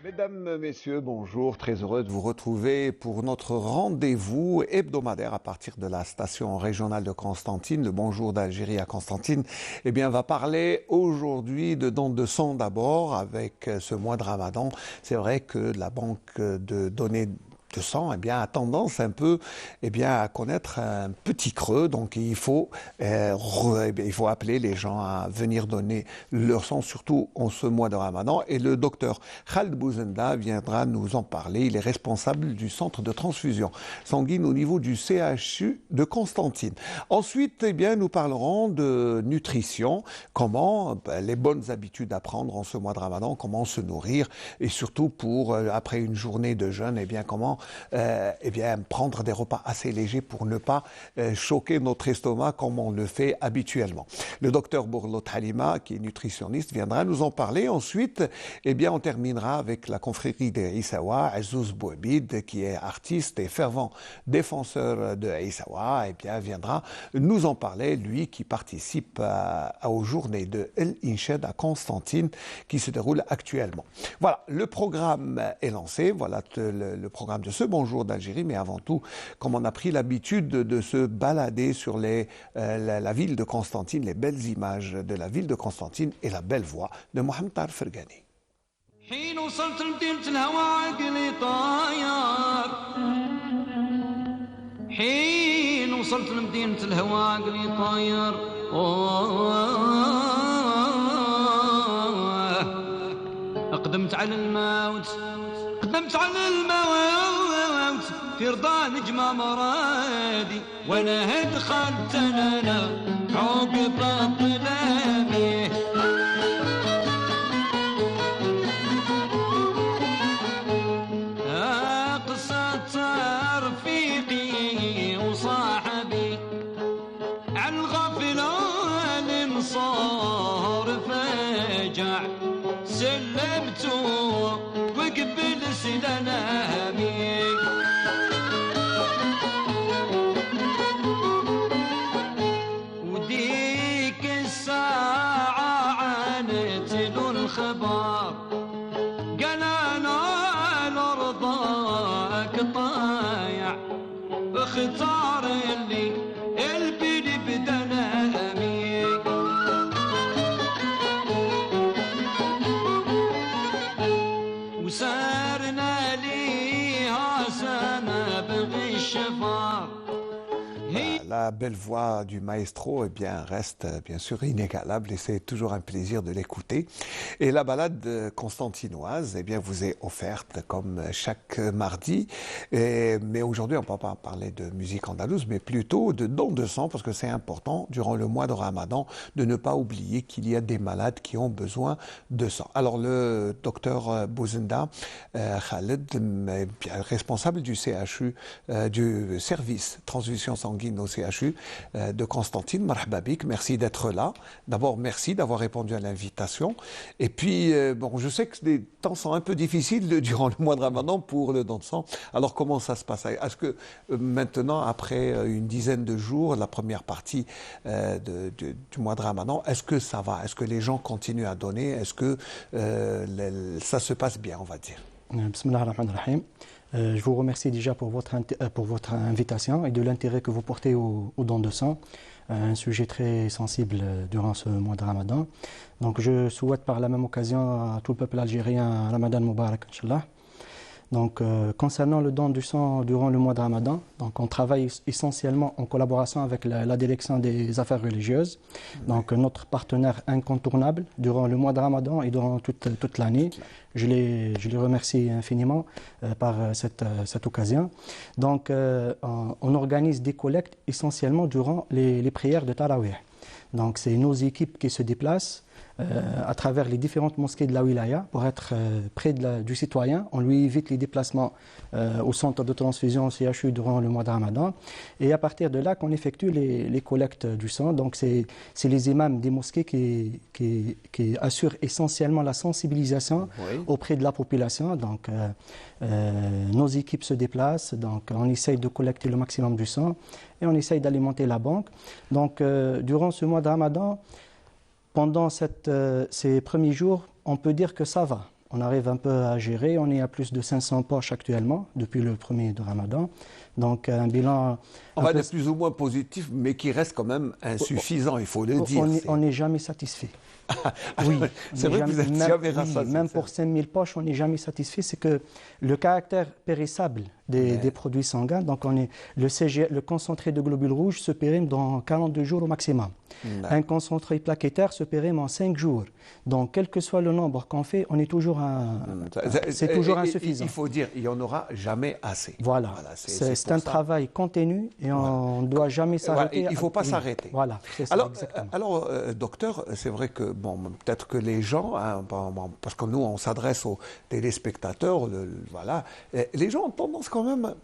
Mesdames, Messieurs, bonjour, très heureux de vous retrouver pour notre rendez-vous hebdomadaire à partir de la station régionale de Constantine. Le Bonjour d'Algérie à Constantine, va parler aujourd'hui de dons de sang d'abord avec ce mois de Ramadan. C'est vrai que la banque de données de sang a tendance un peu à connaître un petit creux, donc il faut appeler les gens à venir donner leur sang, surtout en ce mois de Ramadan, et le docteur Khaled Bouzenda viendra nous en parler. Il est responsable du centre de transfusion sanguine au niveau du CHU de Constantine. Ensuite, nous parlerons de nutrition, comment les bonnes habitudes à prendre en ce mois de Ramadan, comment se nourrir, et surtout pour après une journée de jeûne, comment prendre des repas assez légers pour ne pas choquer notre estomac comme on le fait habituellement. Le docteur Bourlot Halima, qui est nutritionniste, viendra nous en parler. Ensuite, on terminera avec la confrérie de Issawa, Azouz Bouabid, qui est artiste et fervent défenseur de Issawa, viendra nous en parler, lui qui participe aux journées de El Inchad à Constantine, qui se déroule actuellement. Voilà, le programme est lancé, voilà le programme de ce Bonjour d'Algérie, mais avant tout, comme on a pris l'habitude de se balader sur la ville de Constantine, les belles images de la ville de Constantine et la belle voix de Mohamed Tarf Fergani. حين وصلت لمدينة الهوى عقلي طاير حين وصلت لمدينة الهوى عقلي طاير أقدمت على الموت قدمت على الموت في رضا نجمة مرادي وانا دخلت انا عقب الظلامي قصة رفيقي وصاحبي عن الغفلة صار فجع سلمته وقبل سلامي وديك الساعة عانت له الخبر قال أنا لرضاك طايع اختار اللي البني بدنامي وسارنا ليها سنة بغي الشفار. La belle voix du maestro reste bien sûr inégalable et c'est toujours un plaisir de l'écouter. Et la balade constantinoise vous est offerte comme chaque mardi. Mais aujourd'hui, on ne va pas parler de musique andalouse, mais plutôt de dons de sang, parce que c'est important durant le mois de Ramadan de ne pas oublier qu'il y a des malades qui ont besoin de sang. Alors le docteur Bouzenda Khaled, responsable du CHU, du service transfusion sanguine au CHU de Constantine, marhaba bik, merci d'être là. D'abord, merci d'avoir répondu à l'invitation. Et puis, je sais que les temps sont un peu difficiles durant le mois de Ramadan pour le don de sang. Alors, comment ça se passe? Est-ce que maintenant, après une dizaine de jours, la première partie du mois de Ramadan, est-ce que ça va? Est-ce que les gens continuent à donner? Est-ce que ça se passe bien, on va dire? Bismillah ar-Rahman ar-Rahim. Je vous remercie déjà pour votre invitation et de l'intérêt que vous portez au don de sang, un sujet très sensible durant ce mois de Ramadan. Donc je souhaite par la même occasion à tout le peuple algérien un Ramadan Mubarak, Inch'Allah. Donc, concernant le don du sang durant le mois de Ramadan, donc on travaille essentiellement en collaboration avec la direction des affaires religieuses, donc notre partenaire incontournable durant le mois de Ramadan et durant toute l'année. Je les remercie infiniment par cette occasion. Donc, on organise des collectes essentiellement durant les prières de Tarawih. Donc, c'est nos équipes qui se déplacent à travers les différentes mosquées de la wilaya pour être près du citoyen. On lui évite les déplacements au centre de transfusion au CHU durant le mois de Ramadan. Et à partir de là qu'on effectue les collectes du sang. Donc c'est les imams des mosquées qui assurent essentiellement la sensibilisation auprès de la population. Donc nos équipes se déplacent, donc on essaye de collecter le maximum du sang et on essaye d'alimenter la banque. Donc durant ce mois de Ramadan, pendant ces premiers jours, on peut dire que ça va. On arrive un peu à gérer. On est à plus de 500 poches actuellement depuis le premier de Ramadan. Donc un bilan... On va être plus ou moins positif, mais qui reste quand même insuffisant, il faut le dire. On n'est jamais satisfait. Oui, c'est vrai que vous n'êtes jamais rassasié. Même pour 5000 poches, on n'est jamais satisfait. C'est que le caractère périssable des produits sanguins, donc le concentré de globules rouges se périme dans 42 jours au maximum. Un concentré plaquettaire se périme en 5 jours. Donc, quel que soit le nombre qu'on fait, on est toujours c'est toujours insuffisant. Il faut dire, il n'y en aura jamais assez. Voilà. C'est un travail continu et on ne doit jamais s'arrêter. Il ne faut pas s'arrêter. Voilà. Alors, docteur, c'est vrai que, bon, peut-être que les gens, hein, parce que nous, on s'adresse aux téléspectateurs, voilà, les gens ont tendance quand même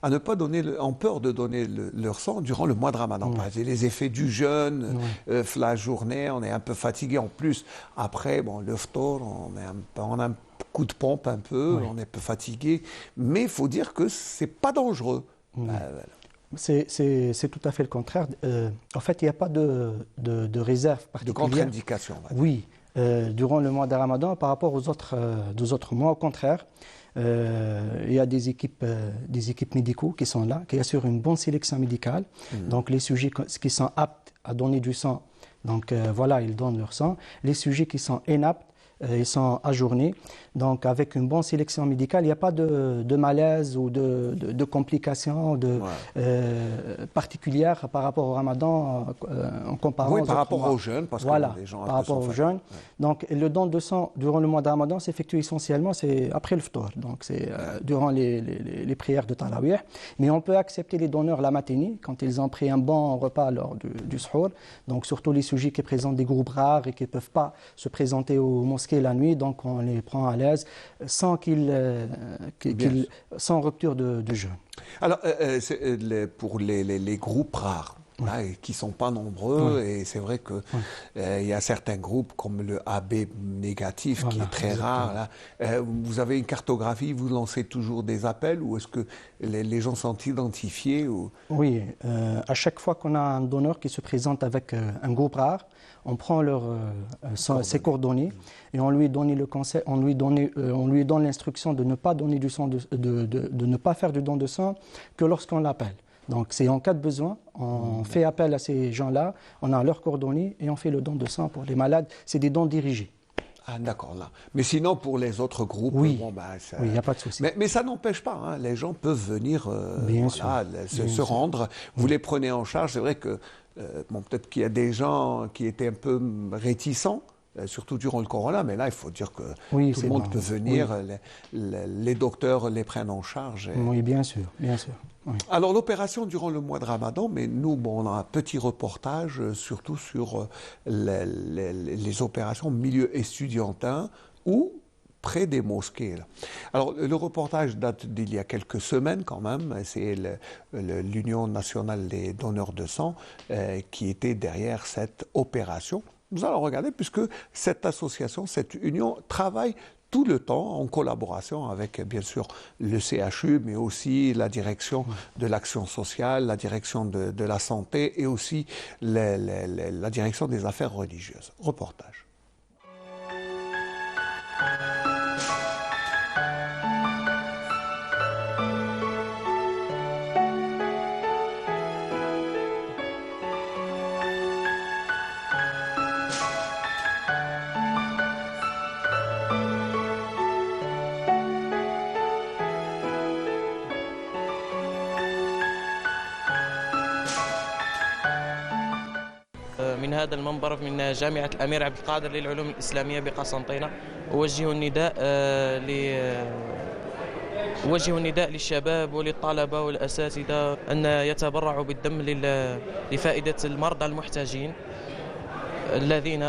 à ne pas ont peur de donner leur sang durant le mois de Ramadan. Les effets du jeûne, la journée, on est un peu fatigué. En plus, après, bon, le ftour, on a un coup de pompe un peu, on est un peu fatigué. Mais il faut dire que ce n'est pas dangereux. C'est tout à fait le contraire. En fait, il n'y a pas de réserve particulière. De contre-indication. Oui, durant le mois de Ramadan, par rapport aux autres mois, au contraire, il y a des équipes médicaux qui sont là, qui assurent une bonne sélection médicale. Donc les sujets qui sont aptes à donner du sang, donc voilà, ils donnent leur sang. Les sujets qui sont inaptes, ils sont ajournés. Donc, avec une bonne sélection médicale, il n'y a pas de malaise ou de complications particulières par rapport au Ramadan en comparant par rapport aux jeunes, parce que les gens par rapport aux jeunes. Donc, le don de sang durant le mois de Ramadan s'effectue essentiellement après le ftour. Donc, c'est durant les prières de Tarawih. Mais on peut accepter les donneurs la matinée, quand ils ont pris un bon repas lors du suhour. Donc, surtout les sujets qui présentent des groupes rares et qui ne peuvent pas se présenter aux mosquées la nuit, donc on les prend à l'aise sans rupture de jeûne. Alors, pour les groupes rares, qui ne sont pas nombreux, et c'est vrai qu'il y a certains groupes comme le AB négatif qui est très rare. Là. Vous avez une cartographie, vous lancez toujours des appels ou est-ce que les gens sont identifiés Oui, à chaque fois qu'on a un donneur qui se présente avec un groupe rare, on prend ses coordonnées et on lui donne le conseil, on lui donne l'instruction de ne pas donner du sang, de ne pas faire du don de sang que lorsqu'on l'appelle. Donc c'est en cas de besoin, on fait appel à ces gens-là, on a leurs coordonnées et on fait le don de sang pour les malades. C'est des dons dirigés. Ah d'accord, là. Mais sinon, pour les autres groupes, il n'y a pas de souci. Mais ça n'empêche pas, hein, les gens peuvent venir se rendre. Vous les prenez en charge. C'est vrai que peut-être qu'il y a des gens qui étaient un peu réticents, surtout durant le corona, mais là, il faut dire que tout le monde peut venir, les docteurs les prennent en charge. Oui, bien sûr, bien sûr. Oui. Alors, l'opération durant le mois de Ramadan, mais nous, on a un petit reportage, surtout sur les opérations milieu estudiantin ou près des mosquées. Là. Alors, le reportage date d'il y a quelques semaines quand même. C'est l'Union nationale des donneurs de sang qui était derrière cette opération. Nous allons regarder, puisque cette association, cette union, travaille tout le temps en collaboration avec, bien sûr, le CHU, mais aussi la direction de l'action sociale, la direction de la santé et aussi la direction des affaires religieuses. Reportage. من هذا المنبر من جامعة الأمير عبد القادر للعلوم الإسلامية بقسنطينة أوجه النداء للشباب وللطلبة والأساتذة أن يتبرعوا بالدم لفائدة المرضى المحتاجين الذين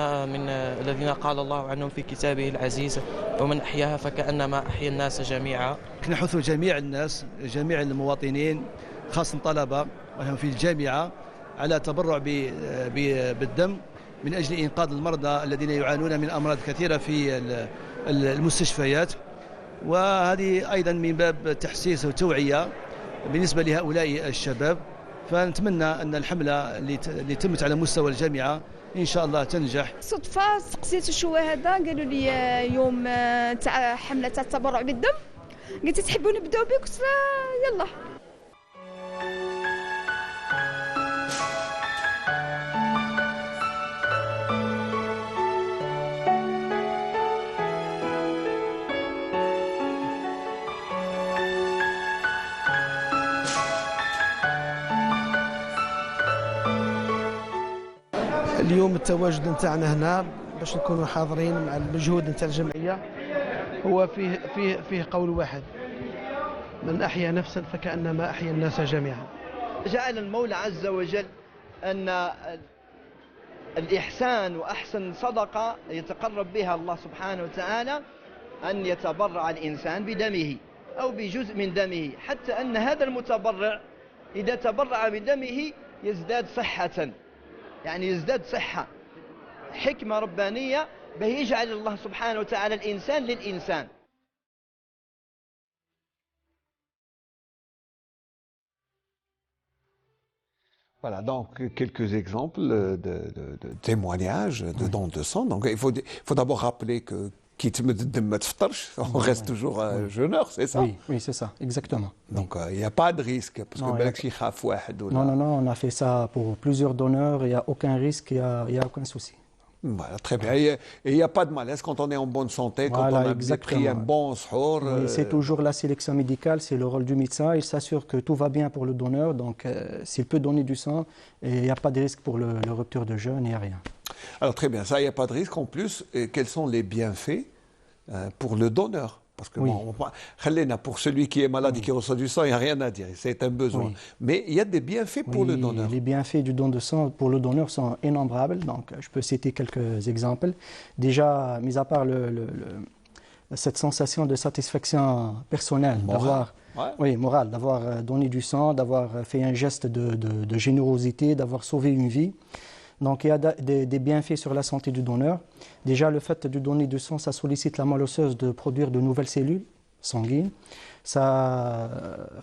قال الله عنهم في كتابه العزيز ومن أحياها فكأنما أحيا الناس جميعا. نحث جميع الناس جميع المواطنين خاصة الطلبة وهم في الجامعة على تبرع بالدم من أجل إنقاذ المرضى الذين يعانون من أمراض كثيرة في المستشفيات، وهذه أيضا من باب تحسيس وتوعية بالنسبة لهؤلاء الشباب فنتمنى أن الحملة اللي تمت على مستوى الجامعة إن شاء الله تنجح. صدفة سقسيت الشواهدة قالوا لي يوم تاع حملة تاع التبرع بالدم، قلت تحبوا نبداو بك؟ قلت يلا. اليوم التواجد نتاعنا هنا باش نكونوا حاضرين مع المجهود نتاع الجمعيه هو فيه قول واحد: من احيا نفسا فكانما احيا الناس جميعا. جعل المولى عز وجل ان الاحسان واحسن صدقه يتقرب بها الله سبحانه وتعالى ان يتبرع الانسان بدمه او بجزء من دمه، حتى ان هذا المتبرع اذا تبرع بدمه يزداد صحه، يعني يزداد صحة، حكمة ربانية به يجعل الله سبحانه وتعالى الإنسان للإنسان. Voilà, donc quelques exemples de témoignages de dons de sang. Donc il faut d'abord rappeler que on reste toujours jeûneur, c'est ça? Oui, oui, c'est ça, exactement. Donc il n'y a pas de risque, parce que non, on a fait ça pour plusieurs donneurs, il n'y a aucun risque, il n'y a aucun souci. Voilà, très bien. Et il n'y a pas de malaise quand on est en bonne santé, quand on a pris un bon sahur. C'est toujours la sélection médicale, c'est le rôle du médecin. Il s'assure que tout va bien pour le donneur, donc s'il peut donner du sang, il n'y a pas de risque pour le rupture de jeûne, il n'y a rien. Alors très bien, ça, il n'y a pas de risque. En plus, quels sont les bienfaits pour le donneur? Parce que pour celui qui est malade et qui reçoit du sang, il n'y a rien à dire, c'est un besoin. Oui. Mais il y a des bienfaits pour le donneur. Les bienfaits du don de sang pour le donneur sont innombrables, donc je peux citer quelques exemples. Déjà, mis à part cette sensation de satisfaction personnelle, morale, d'avoir donné du sang, d'avoir fait un geste de générosité, d'avoir sauvé une vie. Donc il y a des bienfaits sur la santé du donneur. Déjà, le fait de donner du sang, ça sollicite la moelle osseuse de produire de nouvelles cellules sanguines. Ça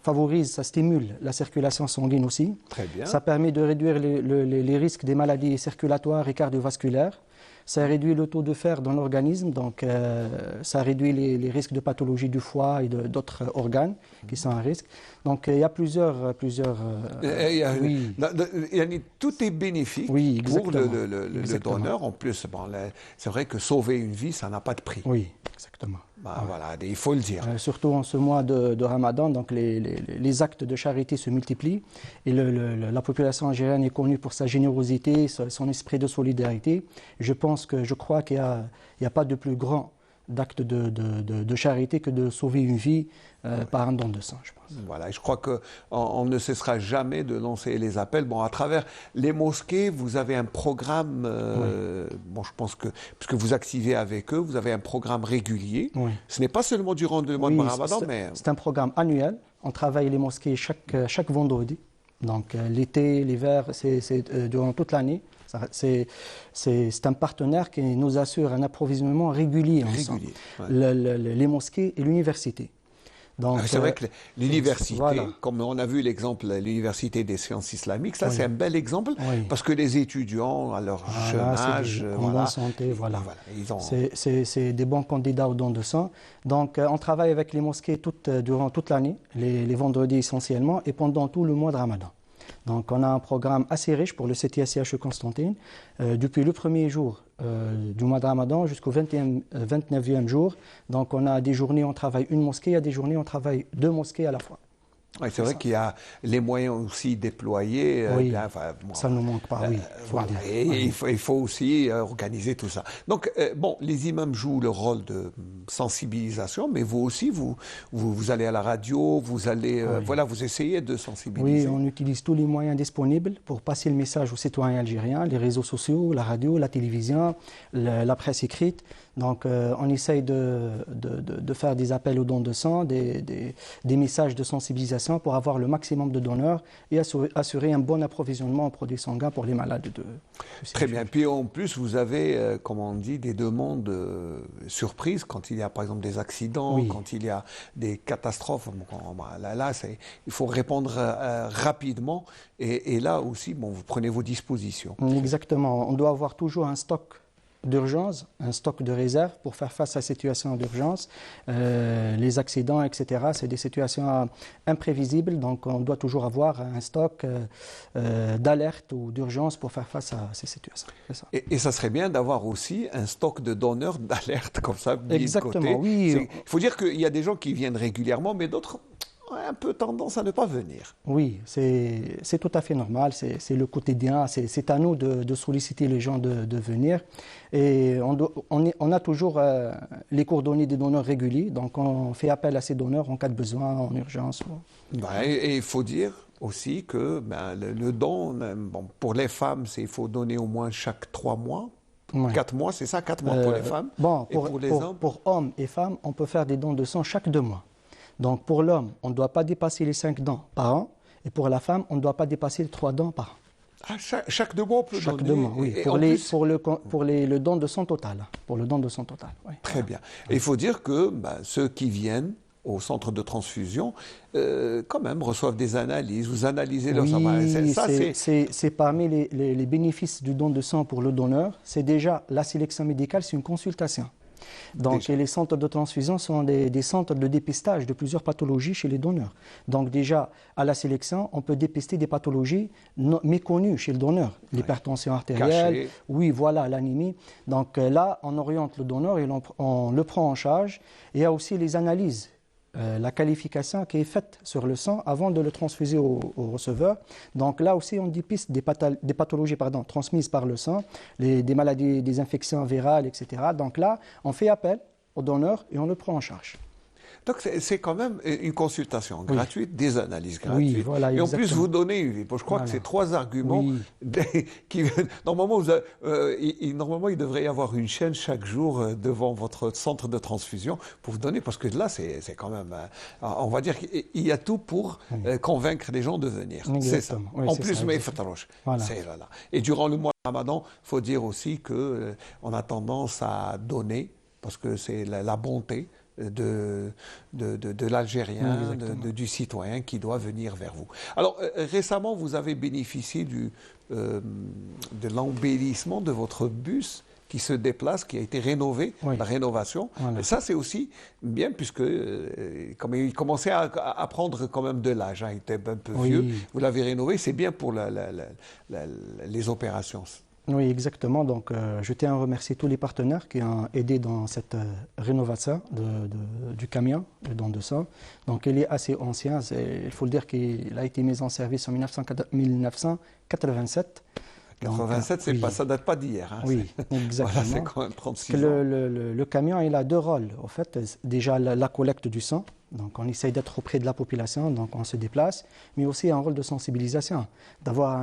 favorise, ça stimule la circulation sanguine aussi. Très bien. Ça permet de réduire les risques des maladies circulatoires et cardiovasculaires. Ça réduit le taux de fer dans l'organisme, donc ça réduit les risques de pathologie du foie et d'autres organes qui sont à risque. Donc il y a plusieurs tout est bénéfique pour le donneur. En plus, c'est vrai que sauver une vie, ça n'a pas de prix. Oui, exactement. Voilà, il faut le dire. Surtout en ce mois de Ramadan, donc les actes de charité se multiplient et la population algérienne est connue pour sa générosité, son esprit de solidarité. Je crois qu'il n'y a pas de plus grand d'acte de charité que de sauver une vie par un don de sang, je pense. Voilà, et je crois qu'on ne cessera jamais de lancer les appels. Bon, à travers les mosquées, vous avez un programme, je pense que, puisque vous activez avec eux, vous avez un programme régulier. Oui. Ce n'est pas seulement durant le mois de Ramadan, mais... C'est un programme annuel. On travaille les mosquées chaque vendredi. Donc l'été, l'hiver, c'est durant toute l'année. C'est un partenaire qui nous assure un approvisionnement régulier ensemble. Les mosquées et l'université. C'est vrai que l'université, comme on a vu l'exemple, l'université des sciences islamiques, ça c'est un bel exemple, parce que les étudiants, à leur jeune âge, en bonne santé, c'est des bons candidats au don de sang. Donc on travaille avec les mosquées durant toute l'année, les vendredis essentiellement, et pendant tout le mois de Ramadan. Donc on a un programme assez riche pour le CTS-CHE Constantine, depuis le premier jour du mois de Ramadan jusqu'au 29e jour. Donc on a des journées où on travaille une mosquée, il y a des journées où on travaille 2 mosquées à la fois. Oui, c'est vrai qu'il y a les moyens aussi déployés. Ça ne nous manque pas, il faut aussi organiser tout ça. Donc, les imams jouent le rôle de sensibilisation, mais vous aussi, vous allez à la radio, vous allez, vous essayez de sensibiliser. Oui, on utilise tous les moyens disponibles pour passer le message aux citoyens algériens, les réseaux sociaux, la radio, la télévision, la presse écrite. Donc on essaye de faire des appels aux dons de sang, des messages de sensibilisation pour avoir le maximum de donneurs et assurer un bon approvisionnement en produits sanguins pour les malades de Très bien. Puis en plus, vous avez, comme on dit, des demandes surprises quand il y a par exemple des accidents, Oui. quand il y a des catastrophes. Là, il faut répondre rapidement. Et là aussi, bon, vous prenez vos dispositions. Exactement. On doit avoir toujours un stock d'urgence, un stock de réserve pour faire face à ces situations d'urgence. Les accidents, etc., c'est des situations imprévisibles, donc on doit toujours avoir un stock d'alerte ou d'urgence pour faire face à ces situations. C'est ça. Et ça serait bien d'avoir aussi un stock de donneurs d'alerte comme ça, mis Exactement, de côté. oui. Il faut dire qu'il y a des gens qui viennent régulièrement, mais d'autres ont un peu tendance à ne pas venir. Oui, c'est tout à fait normal, c'est le quotidien, c'est à nous de solliciter les gens de venir. Et on a toujours les coordonnées des donneurs réguliers, donc on fait appel à ces donneurs en cas de besoin, en urgence. Et il faut dire aussi que le don, bon, pour les femmes, il faut donner au moins chaque 3 mois. Ouais. 4 mois, c'est ça, 4 mois pour les femmes. Bon, et pour les hommes pour hommes et femmes, on peut faire des dons de sang chaque 2 mois. Donc pour l'homme, on ne doit pas dépasser les 5 dents par an, et pour la femme, on ne doit pas dépasser les 3 dents par an. Chaque 2 mois, on peut Chaque donner. 2 mois, oui. Et Pour en plus, le don de sang total. Pour le don de sang total, oui. Très bien. Et il faut dire que ceux qui viennent au centre de transfusion, quand même, reçoivent des analyses. Vous analysez leur sang. Oui, c'est parmi les bénéfices du don de sang pour le donneur. C'est déjà la sélection médicale, c'est une consultation. Donc, et les centres de transfusion sont des centres de dépistage de plusieurs pathologies chez les donneurs. Donc déjà, à la sélection, on peut dépister des pathologies méconnues chez le donneur. L'hypertension artérielle, Cachée. oui, voilà, l'anémie. Donc là, on oriente le donneur et on le prend en charge. Et il y a aussi les analyses. La qualification qui est faite sur le sang avant de le transfuser au receveur. Donc là aussi, on dépiste des pathologies transmises par le sang, des maladies, des infections virales, etc. Donc là, on fait appel au donneur et on le prend en charge. Donc c'est quand même une consultation gratuite, des analyses gratuites. Oui, voilà, et en plus, exactement. vous donnez, je crois que c'est 3 arguments. Oui. Normalement, normalement, il devrait y avoir une chaîne chaque jour devant votre centre de transfusion pour vous donner, parce que là, c'est quand même, on va dire qu'il y a tout pour convaincre les gens de venir. C'est ça. Oui, en c'est plus, ça, mais exactement. Voilà. c'est là. Et durant le mois de Ramadan, il faut dire aussi qu'on a tendance à donner, parce que c'est la bonté de l'Algérien, du citoyen qui doit venir vers vous. Alors, récemment, vous avez bénéficié de l'embellissement de votre bus qui se déplace, qui a été rénové, la rénovation. Voilà. Et ça, c'est aussi bien, puisque comme il commençait à prendre quand même de l'âge, il était un peu vieux, vous l'avez rénové, c'est bien pour les opérations. Oui, exactement. Donc, je tiens à remercier tous les partenaires qui ont aidé dans cette rénovation du camion, le don de sang. Donc, il est assez ancien. Il faut le dire qu'il a été mis en service en 1987. 87, ça date pas d'hier. Hein, oui, exactement. Voilà, c'est quand même 36 ans. Le camion, il a 2 rôles. En fait, déjà la collecte du sang. Donc, on essaye d'être auprès de la population, donc on se déplace, mais aussi un rôle de sensibilisation, d'avoir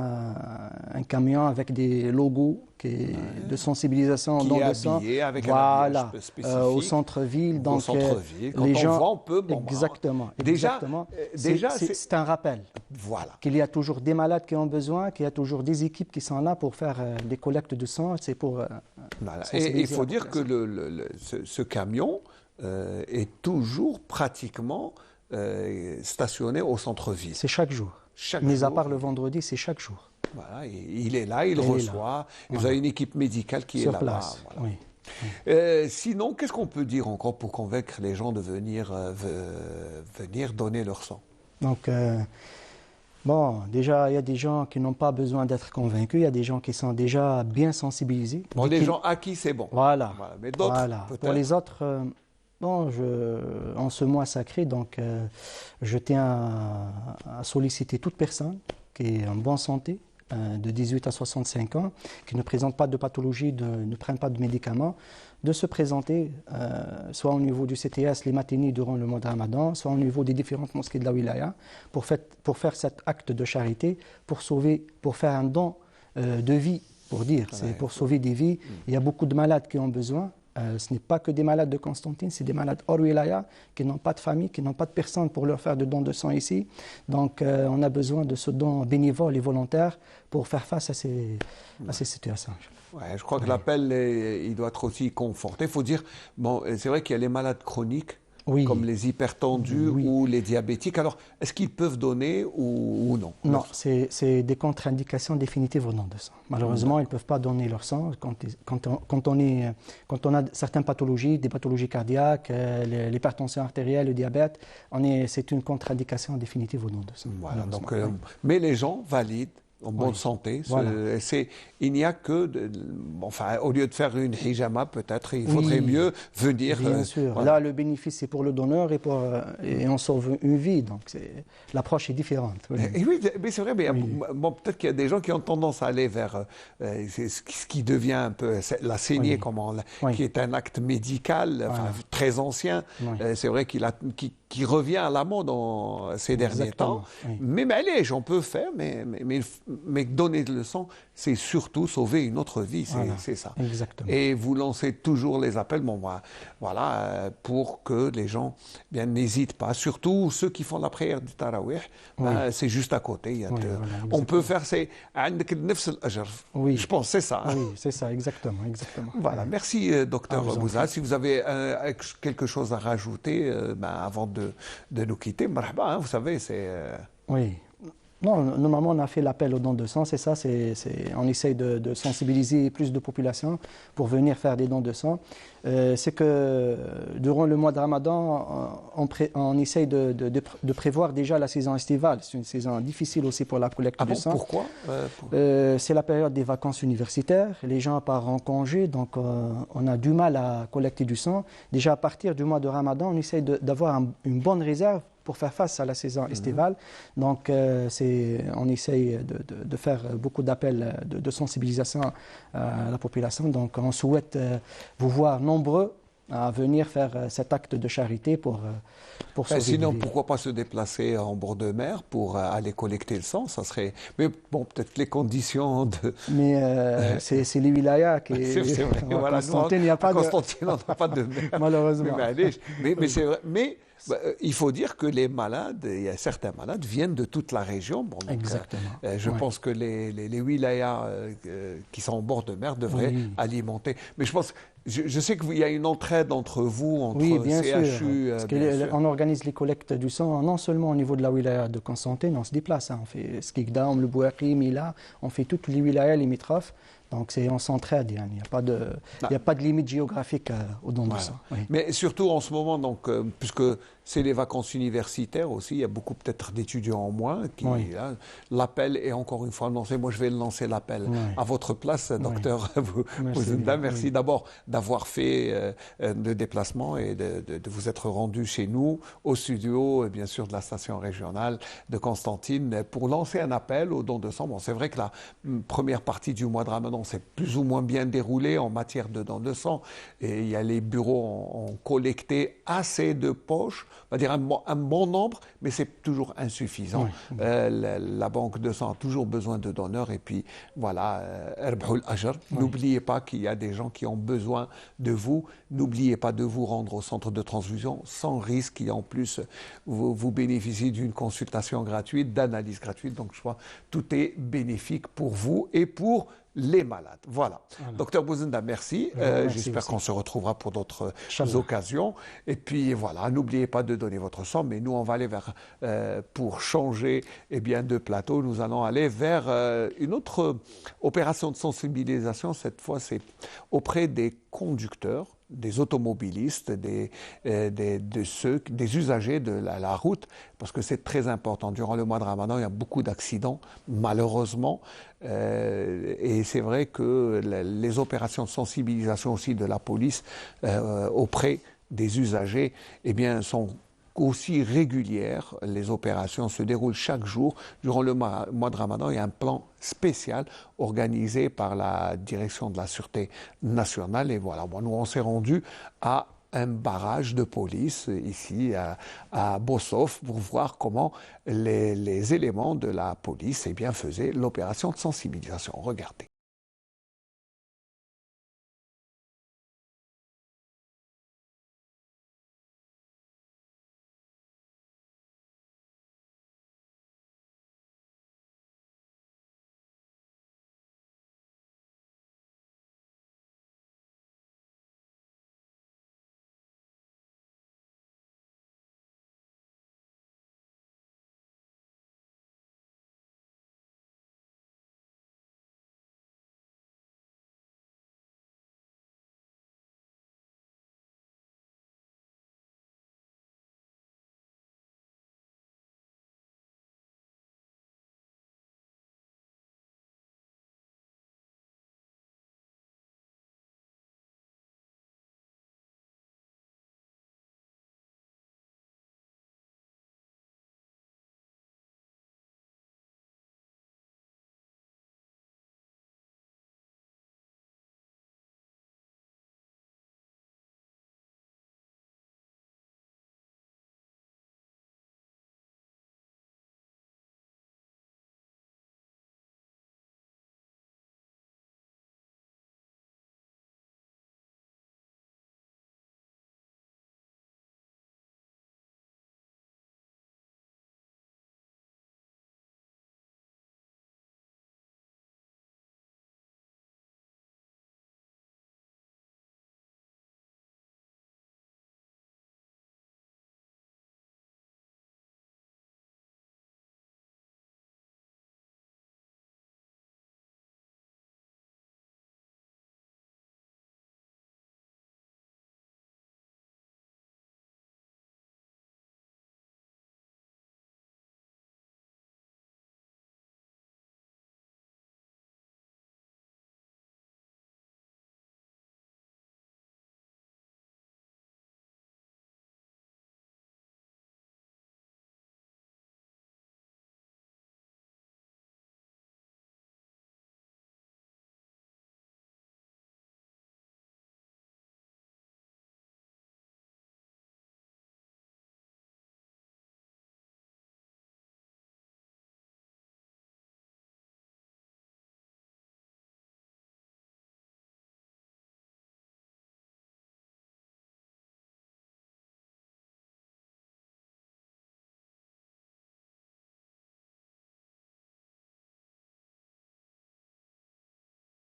un camion avec des logos de sensibilisation qui don est de sang, habillé avec voilà, un spécifique au centre-ville. Donc, quand les gens, on peut. Exactement. Déjà, c'est un rappel. Voilà. Qu'il y a toujours des malades qui ont besoin, qu'il y a toujours des équipes qui sont là pour faire des collectes de sang. C'est pour. Voilà. Et il faut dire que ce camion est toujours pratiquement stationné au centre-ville. C'est chaque jour. Mais à part le vendredi, c'est chaque jour. Voilà, il est là, il reçoit. Vous avez une équipe médicale qui est là-bas. Place. Voilà. Oui. Sinon, qu'est-ce qu'on peut dire encore pour convaincre les gens de venir donner leur sang? Donc, bon, déjà, il y a des gens qui n'ont pas besoin d'être convaincus. Il y a des gens qui sont déjà bien sensibilisés. Bon, les gens à qui c'est bon. Voilà. Mais d'autres, peut-être. Pour les autres, en ce mois sacré, donc, je tiens à solliciter toute personne qui est en bonne santé, de 18 à 65 ans, qui ne présente pas de pathologie, ne prenne pas de médicaments, de se présenter, soit au niveau du CTS, les matinées durant le mois de Ramadan, soit au niveau des différentes mosquées de la wilaya, pour faire cet acte de charité, pour faire un don de vie, c'est pour sauver des vies. Il y a beaucoup de malades qui ont besoin Ce n'est pas que des malades de Constantine, c'est des malades hors wilaya qui n'ont pas de famille, qui n'ont pas de personne pour leur faire de dons de sang ici. Donc on a besoin de ce don bénévole et volontaire pour faire face à ces situations. Ouais, je crois que l'appel, il doit être aussi conforté. Il faut dire, bon, c'est vrai qu'il y a les malades chroniques, comme les hypertendus ou les diabétiques. Alors, est-ce qu'ils peuvent donner ou non? Non, c'est des contre-indications définitives au don de sang. Malheureusement, ils ne peuvent pas donner leur sang quand on a certaines pathologies, des pathologies cardiaques, l'hypertension artérielle, le diabète. C'est une contre-indication définitive au don de sang. Voilà, donc, mais les gens valides, en bonne santé. Voilà. Il n'y a que, enfin, au lieu de faire une hijama, peut-être, il faudrait mieux venir. Bien sûr. Voilà. Là, le bénéfice, c'est pour le donneur et on sauve une vie. Donc, l'approche est différente. Oui, mais c'est vrai, mais bon, peut-être qu'il y a des gens qui ont tendance à aller vers ce qui devient un peu la saignée, qui est un acte médical très ancien. C'est vrai qui revient à la mode ces derniers temps. Mais les gens peuvent faire, mais donner le sang, c'est surtout sauver une autre vie, c'est ça. Exactement. Et vous lancez toujours les appels, pour que les gens n'hésitent pas, surtout ceux qui font la prière du Tarawih, c'est juste à côté. On peut faire, je pense, c'est ça. Oui, c'est ça, exactement. Voilà, merci docteur Bouza. Si vous avez quelque chose à rajouter avant de nous quitter, marhaba, vous savez, c'est... Oui. Non, normalement, on a fait l'appel au don de sang, c'est ça, on essaye de sensibiliser plus de population pour venir faire des dons de sang. C'est que durant le mois de Ramadan, on essaye de prévoir déjà la saison estivale. C'est une saison difficile aussi pour la collecte de sang. Pourquoi c'est la période des vacances universitaires, les gens partent en congé, donc on a du mal à collecter du sang. Déjà à partir du mois de Ramadan, on essaye d'avoir une bonne réserve pour faire face à la saison estivale. Donc, on essaye de faire beaucoup d'appels de sensibilisation à la population. Donc, on souhaite vous voir nombreux à venir faire cet acte de charité pour sauver sinon, des vies. Pourquoi pas se déplacer en bord de mer pour aller collecter le sang, ça serait... Mais bon, peut-être les conditions de... Mais c'est les wilayas qui... C'est vrai, voilà. Constantine, il n'y a pas Constantine, on n'a pas de mer. Malheureusement. Mais c'est vrai. Mais il faut dire que les malades, il y a certains malades, viennent de toute la région. Bon, donc, exactement. Je pense que les wilayas qui sont en bord de mer devraient alimenter. Mais je pense... Je sais qu'il y a une entraide entre vous, entre bien CHU. Sûr, parce qu'on organise les collectes du sang non seulement au niveau de la wilaya de Constantine, on se déplace. On fait Skikdam, le Bouaki, Mila, on fait toutes les wilayas limitrophes. Donc on s'entraide, il n'y a pas de limite géographique au don de sang. Oui. Mais surtout en ce moment, donc, puisque c'est les vacances universitaires aussi, il y a beaucoup peut-être d'étudiants en moins. L'appel est encore une fois lancé. Moi, je vais lancer l'appel à votre place, docteur Bouzenda. Merci d'abord d'avoir fait le déplacement et de vous être rendu chez nous, au studio, et bien sûr, de la station régionale de Constantine, pour lancer un appel au don de sang. Bon, c'est vrai que la première partie du mois de Ramadan s'est plus ou moins bien déroulée en matière de don de sang. Et il y a les bureaux ont collecté assez de poches, on va dire un bon nombre, mais c'est toujours insuffisant. La banque de sang a toujours besoin de donneurs. Et puis, voilà, Erbhoul Ajr. N'oubliez pas qu'il y a des gens qui ont besoin de vous. N'oubliez pas de vous rendre au centre de transfusion sans risque. Et en plus, vous bénéficiez d'une consultation gratuite, d'analyse gratuite. Donc, je crois tout est bénéfique pour vous et pour les malades. Voilà. Docteur Bouzenda, merci. J'espère qu'on se retrouvera pour d'autres occasions. Et puis voilà, n'oubliez pas de donner votre sang, mais nous, on va aller vers, pour changer de plateau, nous allons aller vers une autre opération de sensibilisation. Cette fois, c'est auprès des conducteurs, des automobilistes, des usagers de la route, parce que c'est très important. Durant le mois de Ramadan, il y a beaucoup d'accidents, malheureusement, et c'est vrai que les opérations de sensibilisation aussi de la police auprès des usagers, sont aussi régulières. Les opérations se déroulent chaque jour. Durant le mois de Ramadan, il y a un plan spécial organisé par la direction de la Sûreté nationale. Et voilà, nous on s'est rendu à un barrage de police ici à Bossof pour voir comment les éléments de la police faisaient l'opération de sensibilisation. Regardez.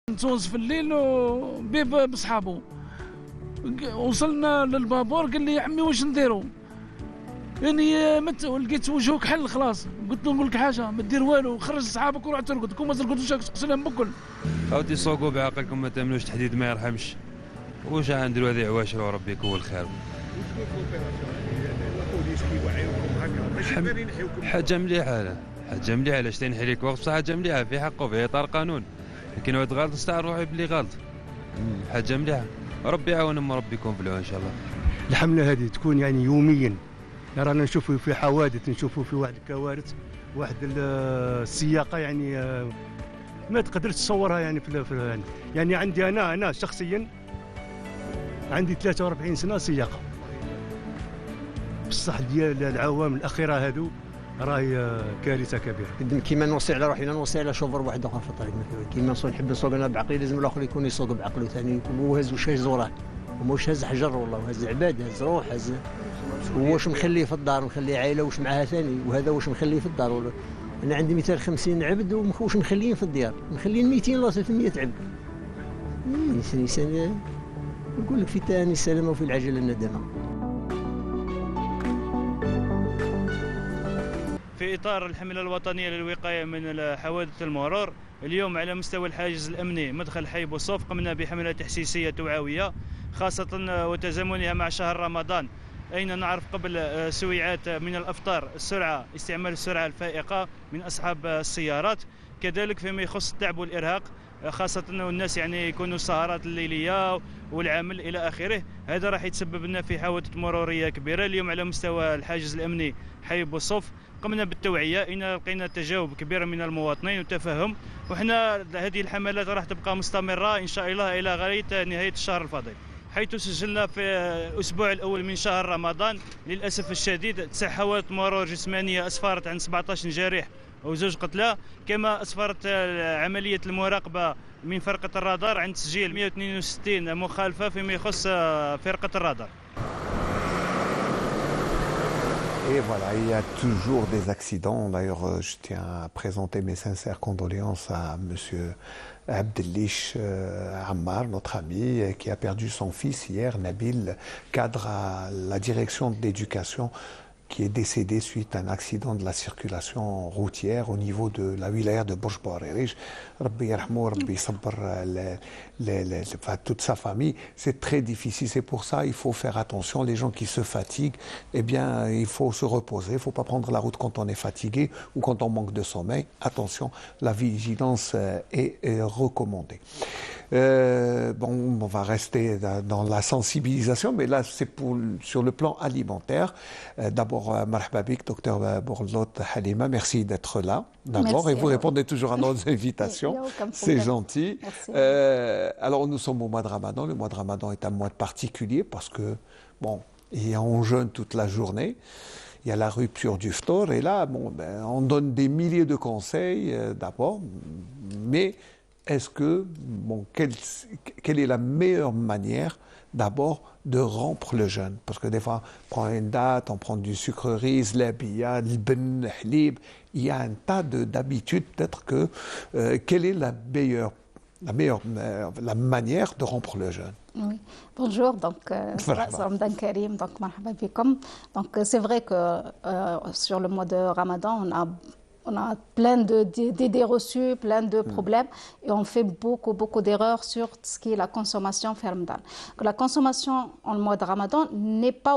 نتونس في الليل وبيه بصحابه. وصلنا للبابور قال لي يا عمي واش نديروا؟ يعني لقيت وجهك حل خلاص. قلت له نقول لك حاجه ما دير والو، خرج صحابك وروح ترقد. كون ما ترقدوش تقسلهم بكل. عاودي سوقوا بعقلكم ما تامنوش تحديد ما يرحمش. واش غنديروا هذه عواشر وربي يكون الخير. حاجه مليحه حاجه مليحه علاش تنحي لك وقت بصح حاجه مليحه في حقه في اطار قانون. لكن واحد غلط استعر روحي بلي غلط. حاجه مليحه ربي يعاون ربي يكون في العون ان شاء الله. الحمله هذه تكون يعني يوميا، رانا نشوفوا في حوادث، نشوفوا في واحد الكوارث، واحد السياقه يعني ما تقدرش تصورها يعني في يعني عندي انا شخصيا عندي 43 سنه سياقه. بصح ديال العوامل الاخيره هذو راهي كارثه كبيره. كيما نوصي على روحي لا نوصي على شوفر واحد اخر في الطريق. كيما نحب نسوق انا بعقلي، لازم الاخر يكون يسوق بعقله ثاني. هو هز واش هز وراه، ومش هز حجر والله، هز عباد، هز روح، هز واش مخليه في الدار، مخليه عائله واش معها ثاني، وهذا واش مخليه في الدار. ولا انا عندي 250 عبد ومش مخليين في الديار، مخليين 200 ولا 300 عبد. انسان نقول لك في تاني السلامه وفي العجله الندامه. في إطار الحملة الوطنية للوقاية من حوادث المرور، اليوم على مستوى الحاجز الأمني مدخل حي بوصوف قمنا بحملة تحسيسية توعوية، خاصة وتزامنها مع شهر رمضان، أين نعرف قبل سويعات من الأفطار السرعة، استعمال السرعة الفائقة من أصحاب السيارات، كذلك فيما يخص التعب والإرهاق، خاصة أنه الناس يعني يكونوا السهرات الليلية والعمل إلى آخره. هذا راح يتسبب لنا في حوادث مرورية كبيرة. اليوم على مستوى الحاجز الأمني حي بوصوف قمنا بالتوعية، إن لقينا تجاوب كبير من المواطنين وتفهم، وحنا هذه الحملات راح تبقى مستمرة إن شاء الله إلى غاية نهاية الشهر الفضيل، حيث سجلنا في الأسبوع الأول من شهر رمضان للأسف الشديد 9 حوادث مرور جسمانية أسفرت عن 17 جارح و2 قتلى، كما أسفرت عملية المراقبة من فرقة الرادار عن تسجيل 162 مخالفة فيما يخص فرقة الرادار. Et voilà, il y a toujours des accidents. D'ailleurs, je tiens à présenter mes sincères condoléances à monsieur Abdellich Ammar, notre ami, qui a perdu son fils hier, Nabil, cadre à la direction de l'éducation, qui est décédé suite à un accident de la circulation routière au niveau de la wilaya de Bourj Bouarerij. Rabbi yarhamou, Rabbi sabr toute sa famille. C'est très difficile, c'est pour ça il faut faire attention. Les gens qui se fatiguent, eh bien il faut se reposer, il ne faut pas prendre la route quand on est fatigué ou quand on manque de sommeil. Attention, la vigilance est recommandée. Bon, on va rester dans la sensibilisation, mais là c'est sur le plan alimentaire. D'abord, marhaba bik, docteur Bourlot Halima, merci d'être là. D'abord, et vous répondez toujours à nos invitations. C'est gentil. Alors, nous sommes au mois de Ramadan. Le mois de Ramadan est un mois particulier parce que, bon, on jeûne toute la journée. Il y a la rupture du ftor. Et là, bon, on donne des milliers de conseils d'abord. Mais est-ce que, bon, quelle est la meilleure manière d'abord de rompre le jeûne? Parce que des fois, on prend une date, on prend du sucreries, zlabia, l'ben, hlib. Il y a un tas d'habitudes. Peut-être que quelle est la manière de rompre le jeûne? Oui, bonjour, donc Ramadan Karim, donc marhaba bikum. Donc c'est vrai que sur le mois de Ramadan, on a plein d'idées reçues, plein de problèmes et on fait beaucoup d'erreurs sur ce qui est la consommation fi Ramadan. La consommation en mois de Ramadan on n'est pas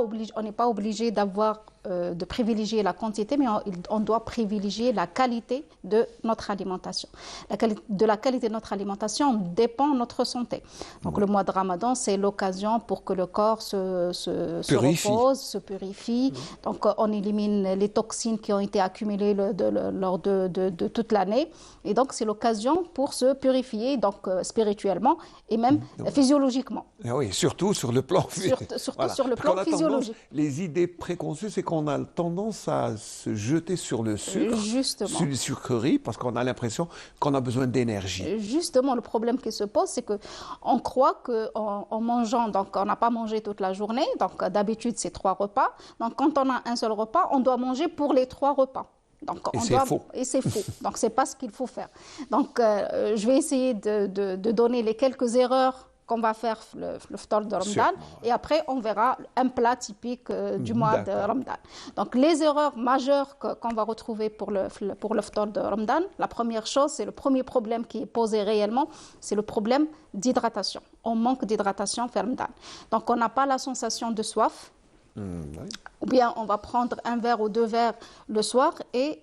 obligé de privilégier la quantité, mais on doit privilégier la qualité de notre alimentation. De la qualité de notre alimentation dépend notre santé. Donc le mois de Ramadan, c'est l'occasion pour que le corps se repose, se purifie. Donc on élimine les toxines qui ont été accumulées lors de toute l'année. Et donc c'est l'occasion pour se purifier, donc spirituellement et même physiologiquement. Et oui, surtout sur le plan sur le plan physiologique. Les idées préconçues, c'est qu'on a tendance à se jeter sur le sucre, sur les sucreries, parce qu'on a l'impression qu'on a besoin d'énergie. Justement, le problème qui se pose, c'est qu'on croit qu'en mangeant, donc on n'a pas mangé toute la journée, donc d'habitude c'est 3 repas, donc quand on a un seul repas, on doit manger pour les 3 repas. Donc, et c'est faux. Et c'est faux. Donc, ce n'est pas ce qu'il faut faire. Donc, je vais essayer de donner les quelques erreurs qu'on va faire le ftar de Ramadan. Et après, on verra un plat typique du mois de Ramadan. Donc, les erreurs majeures qu'on va retrouver pour le ftar de Ramadan, la première chose, c'est le premier problème qui est posé réellement, c'est le problème d'hydratation. On manque d'hydratation faire Ramadan. Donc, on n'a pas la sensation de soif. Ou bien on va prendre un verre ou deux verres le soir et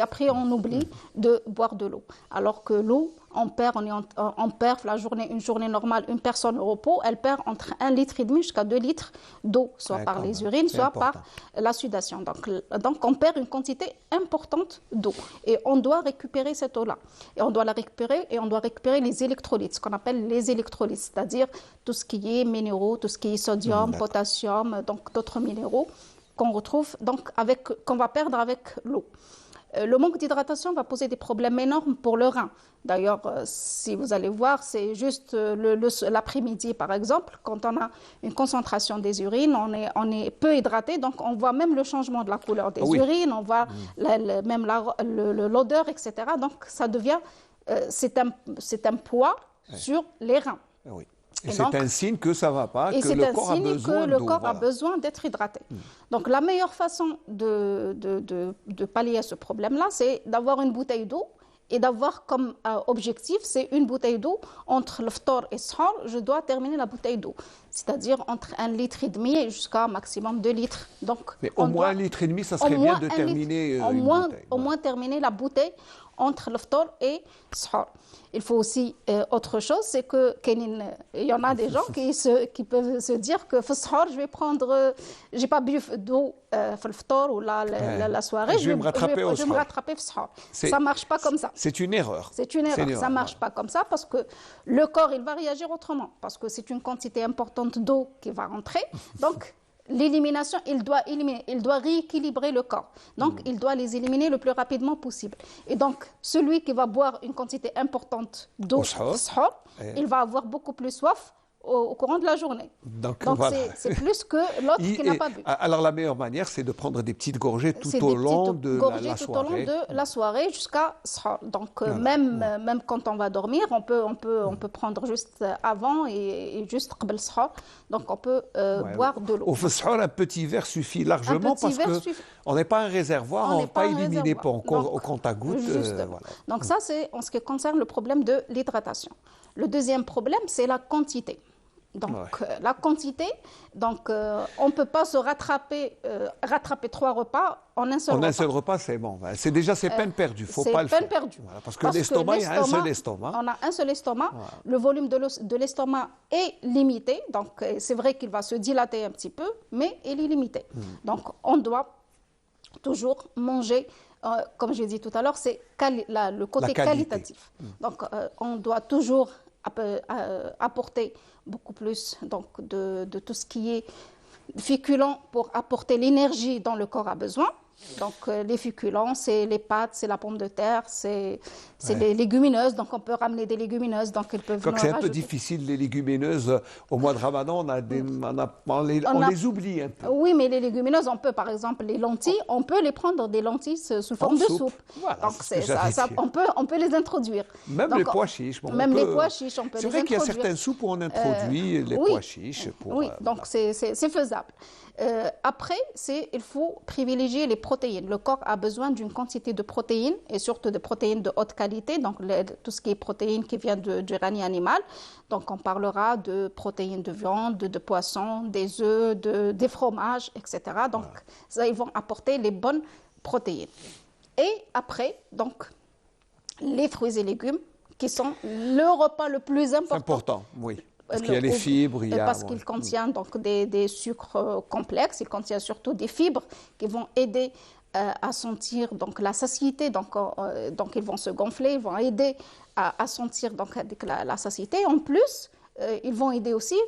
après on oublie de boire de l'eau. Alors que l'eau, on perd la journée, une journée normale, une personne au repos, elle perd entre 1,5 litre jusqu'à 2 litres d'eau, soit par les urines, soit par la sudation. Donc on perd une quantité importante d'eau. Et on doit récupérer cette eau-là. Et on doit la récupérer et on doit récupérer les électrolytes, ce qu'on appelle les électrolytes, c'est-à-dire tout ce qui est minéraux, tout ce qui est sodium, potassium, donc d'autres minéraux qu'on retrouve, qu'on va perdre avec l'eau. Le manque d'hydratation va poser des problèmes énormes pour le rein. D'ailleurs, si vous allez voir, c'est juste l'après-midi, par exemple, quand on a une concentration des urines, on est peu hydraté, donc on voit même le changement de la couleur des urines, on voit même l'odeur, etc. Donc, ça devient, c'est un poids sur les reins. Oui. Et c'est un signe que ça ne va pas, que le corps a besoin d'eau. Que le corps a besoin d'être hydraté. Donc la meilleure façon de pallier à ce problème-là, c'est d'avoir une bouteille d'eau et d'avoir comme objectif, c'est une bouteille d'eau entre le ftar et sahar, je dois terminer la bouteille d'eau. C'est-à-dire entre 1,5 litre jusqu'à maximum 2 litres. Donc, mais au moins 1,5 litre, ça serait bien de terminer une bouteille. Au moins terminer la bouteille entre le ftar et sahar. Il faut aussi autre chose, c'est que il y en a des gens qui peuvent se dire que je vais prendre, j'ai pas bu d'eau le ftar ou la soirée, je vais me rattraper au sahar. Ça marche pas comme ça. C'est une erreur. C'est une erreur. Ça marche pas comme ça parce que le corps il va réagir autrement parce que c'est une quantité importante d'eau qui va rentrer. Donc l'élimination, il doit rééquilibrer le corps. Donc, il doit les éliminer le plus rapidement possible. Et donc, celui qui va boire une quantité importante d'eau, il va avoir beaucoup plus soif au courant de la journée. Donc voilà. C'est plus que l'autre qui n'a pas bu. Alors, la meilleure manière, c'est de prendre des petites gorgées tout au long de la soirée. Tout au long de la soirée jusqu'à sahar. Donc, même quand on va dormir, on peut prendre juste avant et juste qabl sahar. Donc, on peut boire de l'eau. Au sahar, un petit verre suffit largement parce qu'on n'est pas un réservoir, on n'est pas éliminé au compte-à-gouttes. Voilà. Donc, ça, c'est en ce qui concerne le problème de l'hydratation. Le deuxième problème, c'est la quantité. Donc, la quantité, on ne peut pas se rattraper 3 repas en un seul repas. En un seul repas, c'est bon. C'est déjà peine perdue. Il ne faut pas le faire. C'est peine perdue. Voilà, parce que l'estomac, il y a un seul estomac. On a un seul estomac. Voilà. Le volume de l'estomac est limité. Donc, c'est vrai qu'il va se dilater un petit peu, mais il est limité. Donc, on doit toujours manger. Comme j'ai dit tout à l'heure, c'est le côté qualitatif. Donc, on doit toujours apporter beaucoup plus de tout ce qui est féculent pour apporter l'énergie dont le corps a besoin. Donc, les féculents, c'est les pâtes, c'est la pomme de terre, c'est les légumineuses. Donc, on peut ramener des légumineuses. Donc, elles peuvent c'est un peu difficile, les légumineuses. Au mois de Ramadan, on les oublie un peu. Oui, mais les légumineuses, on peut, par exemple, les lentilles, on peut les prendre des lentilles sous forme de soupe. Voilà, donc, on peut les introduire. Même les pois chiches. Même les pois chiches, on peut les introduire. C'est vrai qu'il y a certaines soupes où on introduit les pois chiches. Oui, donc c'est faisable. Après, il faut privilégier les protéines. Le corps a besoin d'une quantité de protéines et surtout de protéines de haute qualité, donc tout ce qui est protéines qui vient du rani animal. Donc on parlera de protéines de viande, de poisson, des œufs, des fromages, etc. Donc ça, ils vont apporter les bonnes protéines. Et après, donc, les fruits et légumes qui sont le repas le plus important. C'est important, oui. Parce qu'il y a les fibres, parce qu'il contient donc des sucres complexes, il contient surtout des fibres qui vont aider à sentir donc la satiété, donc ils vont se gonfler, ils vont aider à sentir donc la satiété. En plus, ils vont aider aussi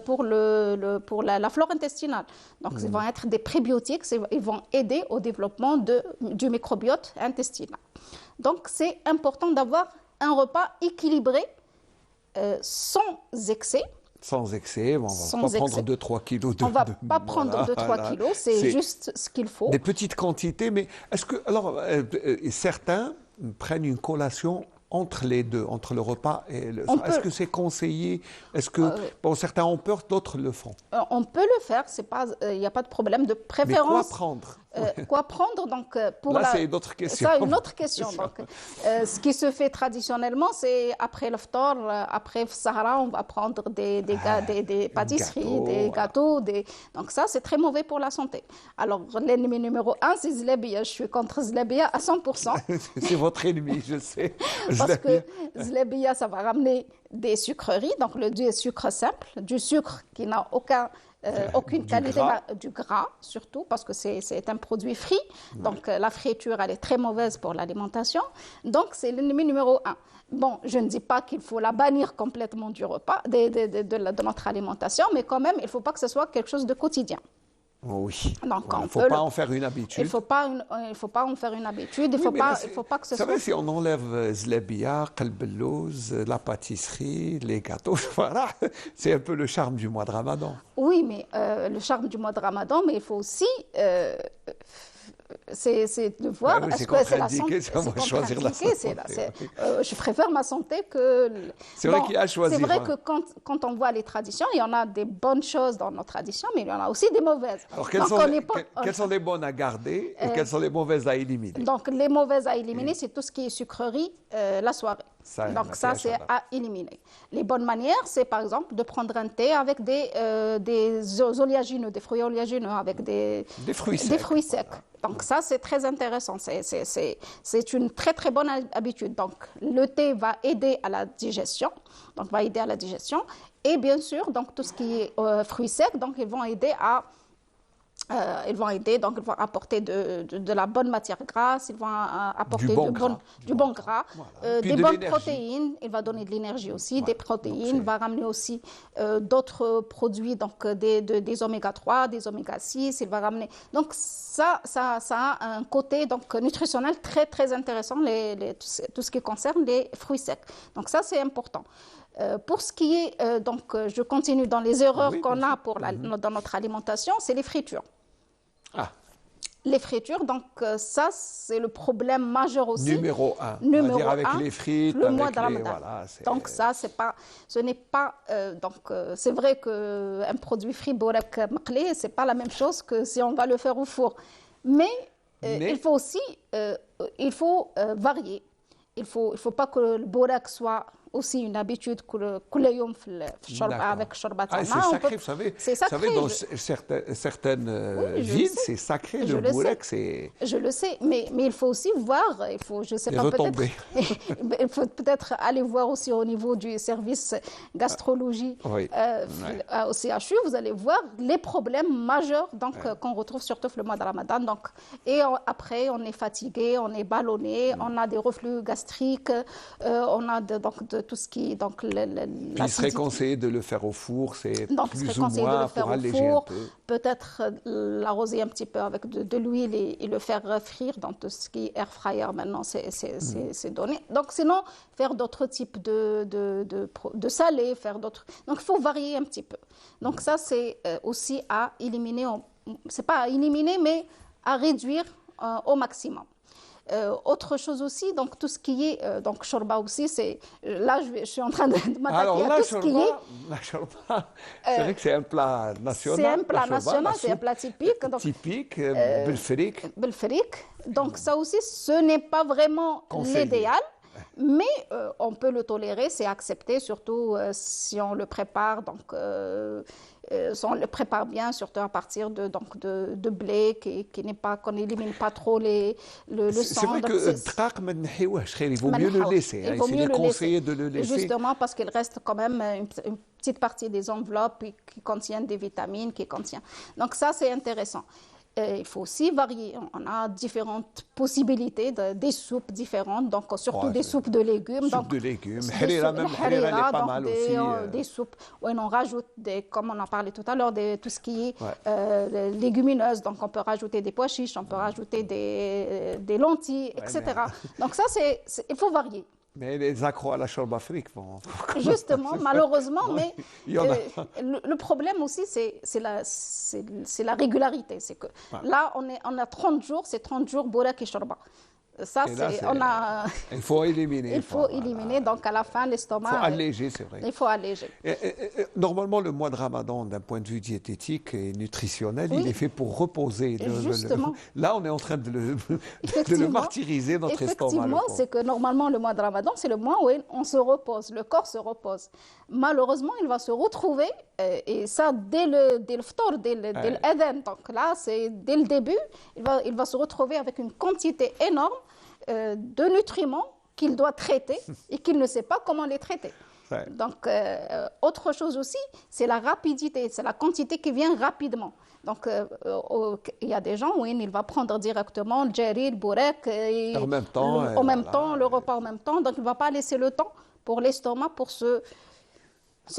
pour la flore intestinale. Donc ils vont être des prébiotiques, ils vont aider au développement du microbiote intestinal. Donc c'est important d'avoir un repas équilibré. Sans excès, Sans excès, on ne va pas prendre 2-3 kilos. On ne va pas prendre 2-3 kilos, c'est juste ce qu'il faut. Des petites quantités, mais est-ce que, alors, certains prennent une collation entre les deux, entre le repas et le soir. Est-ce que c'est conseillé? Est-ce que, bon, certains ont peur, d'autres le font? On peut le faire, il n'y a pas de problème de préférence. Mais quoi prendre? Quoi prendre donc pour là, c'est une autre question. Ça, une autre question. Donc, ce qui se fait traditionnellement, c'est après l'iftar, après Sahara, on va prendre des pâtisseries, des gâteaux. Donc ça, c'est très mauvais pour la santé. Alors, l'ennemi numéro 1, c'est Zlebia. Je suis contre Zlebia à 100%. C'est votre ennemi, je sais. Parce que Zlebia, ça va ramener des sucreries, donc du sucre simple, du sucre qui n'a aucune qualité, du gras surtout, parce que c'est un produit frit. Donc la friture, elle est très mauvaise pour l'alimentation. Donc c'est l'ennemi numéro 1. Bon, je ne dis pas qu'il faut la bannir complètement du repas, de notre alimentation, mais quand même, il ne faut pas que ce soit quelque chose de quotidien. Oui. Donc, il ne faut pas en faire une habitude. Il ne faut pas en faire une habitude. Il ne faut pas que ce soit... Vous savez, si on enlève Zlebia, Qalbellouz, la pâtisserie, les gâteaux, voilà, c'est un peu le charme du mois de Ramadan. Oui, mais le charme du mois de Ramadan, mais il faut aussi... c'est de voir est-ce que c'est la santé. Je préfère ma santé que... C'est vrai qu'il y a à choisir. C'est vrai que quand on voit les traditions, il y en a des bonnes choses dans nos traditions, mais il y en a aussi des mauvaises. Alors, quelles sont les bonnes à garder et quelles sont les mauvaises à éliminer? Donc, les mauvaises à éliminer, c'est tout ce qui est sucrerie la soirée. Donc, ça, c'est à éliminer. Les bonnes manières, c'est par exemple de prendre un thé avec des oléagineux, des fruits oléagineux, avec des fruits secs. Donc ça, c'est très intéressant. C'est une très, très bonne habitude. Donc, le thé va aider à la digestion. Et bien sûr, donc, tout ce qui est fruits secs, donc, ils vont aider ils vont apporter de la bonne matière grasse, ils vont apporter du bon gras, des bonnes protéines, il va donner de l'énergie aussi, des protéines, il va ramener aussi d'autres produits, donc des oméga 3, des oméga 6, il va ramener... Donc ça a un côté donc, nutritionnel très très intéressant, tout ce qui concerne les fruits secs. Donc ça c'est important. Pour ce qui est, je continue dans les erreurs qu'on a dans notre alimentation, c'est les fritures. Les fritures, donc ça, c'est le problème majeur aussi. Numéro 1. On va dire avec les frites, le mois de Ramadan. Voilà, donc ça, ce n'est pas... c'est vrai qu'un produit frit, borek maqli, ce n'est pas la même chose que si on va le faire au four. Mais il faut aussi varier. Il ne faut pas que le borek soit aussi une habitude avec shorbat. C'est sacré, vous savez. C'est sacré. Vous savez, dans certaines villes, c'est sacré, le bourek, c'est... Je le sais, mais il faut aussi voir, je sais pas, il faut peut-être aller voir aussi au niveau du service gastrologie au CHU, vous allez voir les problèmes majeurs qu'on retrouve surtout le mois de Ramadan. Donc, après, on est fatigué, on est ballonné, on a des reflux gastriques, on a tout ce qui... Donc, il serait conseillé de le faire au four, c'est plus ou moins pour alléger un peu. Peut-être l'arroser un petit peu avec de l'huile et le faire frire dans tout ce qui est air fryer maintenant, c'est donné. Donc sinon, faire d'autres types de salés, faire d'autres... Donc il faut varier un petit peu. Donc ça, c'est aussi à éliminer, c'est pas à éliminer, mais à réduire au maximum. Autre chose aussi, donc tout ce qui est donc shorba aussi, c'est là je suis en train de m'attaquer à tout ce qui est. La shorba, c'est vrai que c'est un plat national. C'est un plat national, c'est un plat typique. Donc, typique, belfrik. Donc ça aussi, ce n'est pas vraiment l'idéal. Mais on peut le tolérer, c'est accepté, surtout si on le prépare. Donc, si on le prépare bien, surtout à partir de blé, qu'on n'élimine pas trop le sang. C'est vrai que il vaut mieux le laisser. Il est conseillé de le laisser. Justement parce qu'il reste quand même une petite partie des enveloppes qui contiennent des vitamines. Donc ça, c'est intéressant. Il faut aussi varier. On a différentes possibilités, des soupes différentes, donc surtout des soupes de légumes. Soupes de légumes. Harira, même Harira, elle est pas mal aussi. Des soupes où on rajoute, comme on en parlait tout à l'heure, tout ce qui est légumineuse. Donc on peut rajouter des pois chiches, on peut rajouter des lentilles, etc. Donc ça, il faut varier. Mais les accros à la shorba afrique vont... Justement, malheureusement, Non, mais il y en a. le problème aussi, c'est la régularité. C'est que là, on a 30 jours, c'est 30 jours bourek et shorba. Ça, Et là, il faut éliminer. Il faut éliminer, donc à la fin, l'estomac... Il faut alléger, c'est vrai. Il faut alléger. Normalement, le mois de Ramadan, d'un point de vue diététique et nutritionnel, il est fait pour reposer. Justement. Là, on est en train de le martyriser, notre estomac. Effectivement, c'est que normalement, le mois de Ramadan, c'est le mois où on se repose, le corps se repose. Malheureusement, il va se retrouver, et ça, dès le ftor, dès l'adhan. Donc là, c'est dès le début, il va se retrouver avec une quantité énorme de nutriments qu'il doit traiter et qu'il ne sait pas comment les traiter. Ouais. Donc, autre chose aussi, c'est la rapidité, c'est la quantité qui vient rapidement. Donc, il y a des gens où il va prendre directement le djari, le bourek, en même temps, le repas en même temps. Donc, il ne va pas laisser le temps pour l'estomac pour se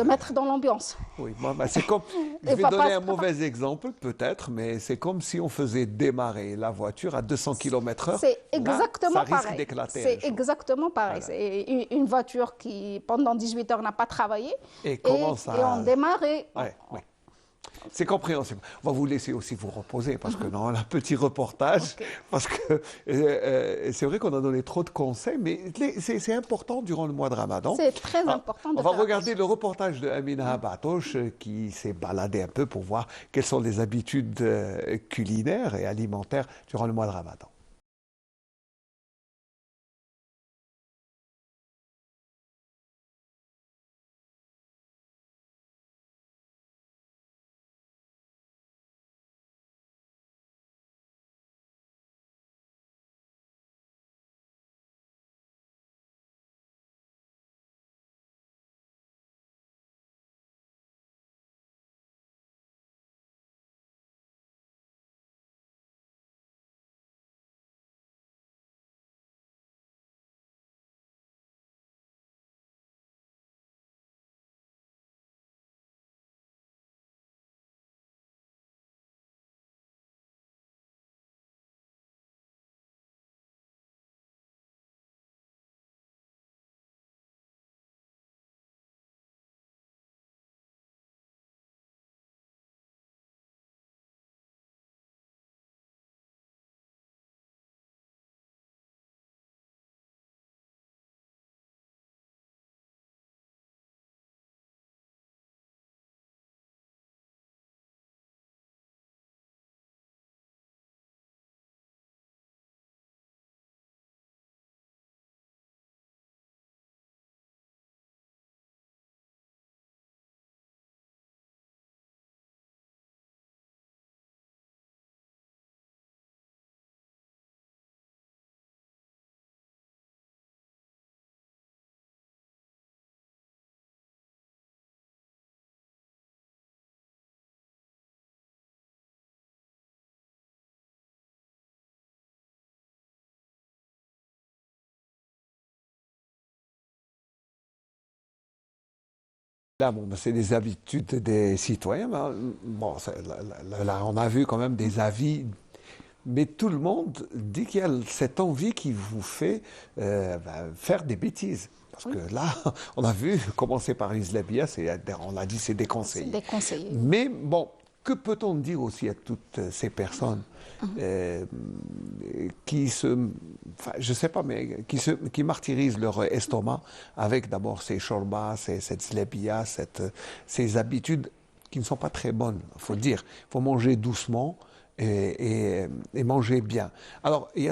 mettre dans l'ambiance. Oui, c'est comme, je vais donner un mauvais exemple peut-être, mais c'est comme si on faisait démarrer la voiture à 200 km/h. C'est exactement là, ça pareil. Risque d'éclater. C'est exactement pareil. Voilà. C'est une voiture qui, pendant 18 heures, n'a pas travaillé. Et on démarre et... Ouais. C'est compréhensible. On va vous laisser aussi vous reposer parce que non, un petit reportage, parce que c'est vrai qu'on a donné trop de conseils, mais c'est important durant le mois de Ramadan. C'est très important. On va regarder le reportage de Amina Batoche qui s'est baladée un peu pour voir quelles sont les habitudes culinaires et alimentaires durant le mois de Ramadan. Là, bon, c'est des habitudes des citoyens. Bon, là, on a vu quand même des avis, mais tout le monde dit qu'il y a cette envie qui vous fait faire des bêtises. Parce que là, on a vu, commencer par l'Islabia, on a dit c'est déconseillé. C'est déconseillé. Mais bon, que peut-on dire aussi à toutes ces personnes qui je sais pas, mais qui martyrisent leur estomac avec d'abord ces shorbas, cette slebia, ces habitudes qui ne sont pas très bonnes, il faut le dire. Il faut manger doucement et manger bien. Alors, il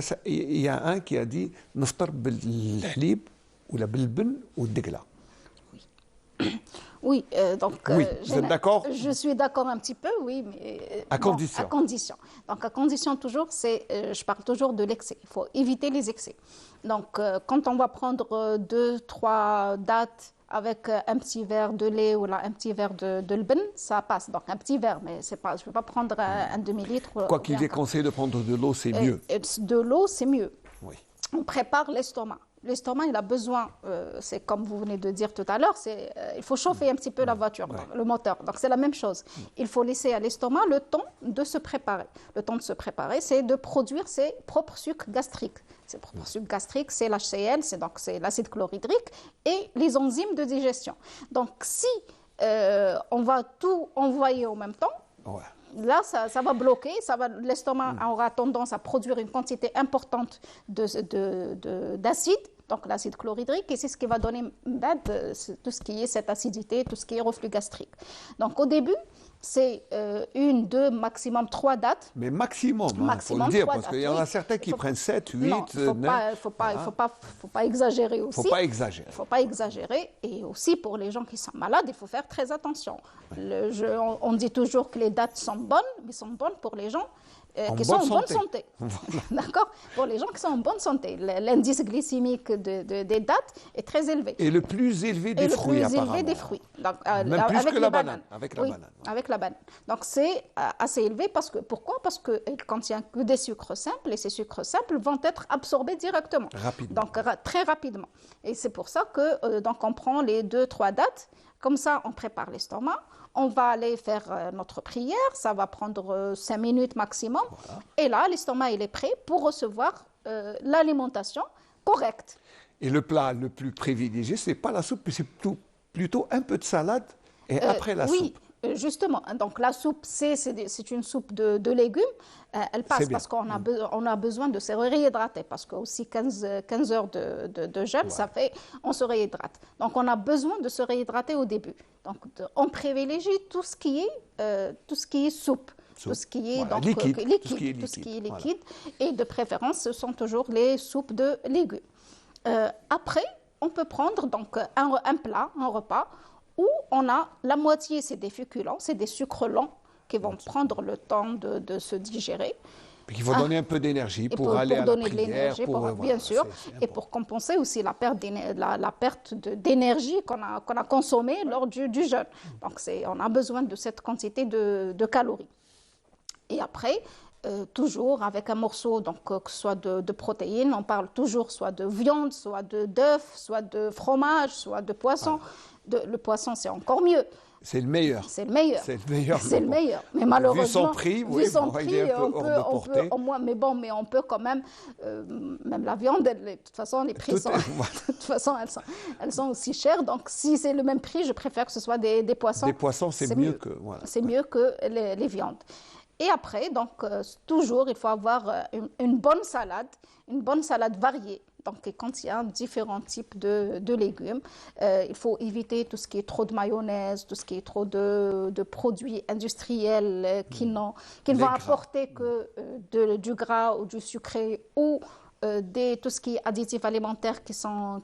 y a un qui a dit « Naftar bil-hlib ou la bil-bin ou degla ». Oui, donc oui, vous êtes d'accord? Je suis d'accord un petit peu, oui, mais à condition. À condition. Donc à condition toujours, je parle toujours de l'excès. Il faut éviter les excès. Donc quand on va prendre 2-3 dattes avec un petit verre de lait ou là, un petit verre de l'ben, ça passe. Donc un petit verre, mais c'est pas, je ne vais pas prendre un demi-litre. Quoi qu'il est conseillé de prendre de l'eau, c'est mieux. De l'eau, c'est mieux. Oui. On prépare l'estomac. L'estomac, il a besoin, c'est comme vous venez de dire tout à l'heure, il faut chauffer un petit peu la voiture, le moteur. Donc c'est la même chose. Il faut laisser à l'estomac le temps de se préparer. Le temps de se préparer, c'est de produire ses propres sucs gastriques. Ces propres sucs gastriques, c'est l'HCl, c'est l'acide chlorhydrique et les enzymes de digestion. Donc si on va tout envoyer en même temps, là, ça va bloquer, l'estomac aura tendance à produire une quantité importante d'acide, donc l'acide chlorhydrique, et c'est ce qui va donner tout ce qui est cette acidité, tout ce qui est reflux gastrique. Donc au début, c'est 1, 2, maximum 3 dates. Mais maximum, il faut le dire, parce qu'il y en a certains qui prennent 7, 8, 9. Il ne faut pas exagérer aussi. Il ne faut pas exagérer. Il ne faut pas exagérer. Et aussi, pour les gens qui sont malades, il faut faire très attention. On dit toujours que les dates sont bonnes, mais sont bonnes pour les gens qui sont en bonne santé. D'accord ? Pour les gens qui sont en bonne santé. L'indice glycémique des dates est très élevé. Et le plus élevé des fruits, apparemment. Le plus élevé des fruits. Donc, même plus que la banane. Avec la banane. Avec la banane. Donc, c'est assez élevé. Pourquoi ? Parce que quand il n'y a que des sucres simples, et ces sucres simples vont être absorbés directement. Rapidement. Donc, très rapidement. Et c'est pour ça que donc on prend les 2-3 dates. Comme ça, on prépare l'estomac. On va aller faire notre prière. Ça va prendre 5 minutes maximum. Voilà. Et là, l'estomac, il est prêt pour recevoir l'alimentation correcte. Et le plat le plus privilégié, ce n'est pas la soupe, c'est plutôt un peu de salade et après la soupe. Oui, justement. Donc la soupe, c'est une soupe de légumes. Elle passe parce qu'on a besoin de se réhydrater. Parce que aussi 15 heures de jeûne, ça fait on se réhydrate. Donc on a besoin de se réhydrater au début. Donc on privilégie tout ce qui est soupe. Tout ce qui est liquide. Et de préférence, ce sont toujours les soupes de légumes. Après, on peut prendre donc un plat, un repas, où on a la moitié, c'est des féculents, c'est des sucres lents qui vont prendre le temps de se digérer. Il faut donner un peu d'énergie pour aller à la prière. Bien sûr, et pour compenser aussi la perte d'énergie qu'on a consommée lors du jeûne. Donc on a besoin de cette quantité de calories. Et après, toujours avec un morceau, donc que ce soit de protéines, on parle toujours soit de viande, soit d'œuf, soit de fromage, soit de poisson. Le poisson, c'est encore mieux. C'est le meilleur. C'est le meilleur. C'est le meilleur. C'est le meilleur. Mais malheureusement, vu son prix, on peut au moins, mais on peut quand même, même la viande, de toute façon, les prix sont, de toute façon, elles sont aussi chères. Donc, si c'est le même prix, je préfère que ce soit des poissons. Des poissons, c'est mieux que. Voilà. C'est mieux que les viandes. Et après, donc, toujours, il faut avoir une bonne salade variée. Donc, quand il y a différents types de légumes, il faut éviter tout ce qui est trop de mayonnaise, tout ce qui est trop de produits industriels qui ne vont apporter que du gras ou du sucré ou tout ce qui est additifs alimentaires qui sont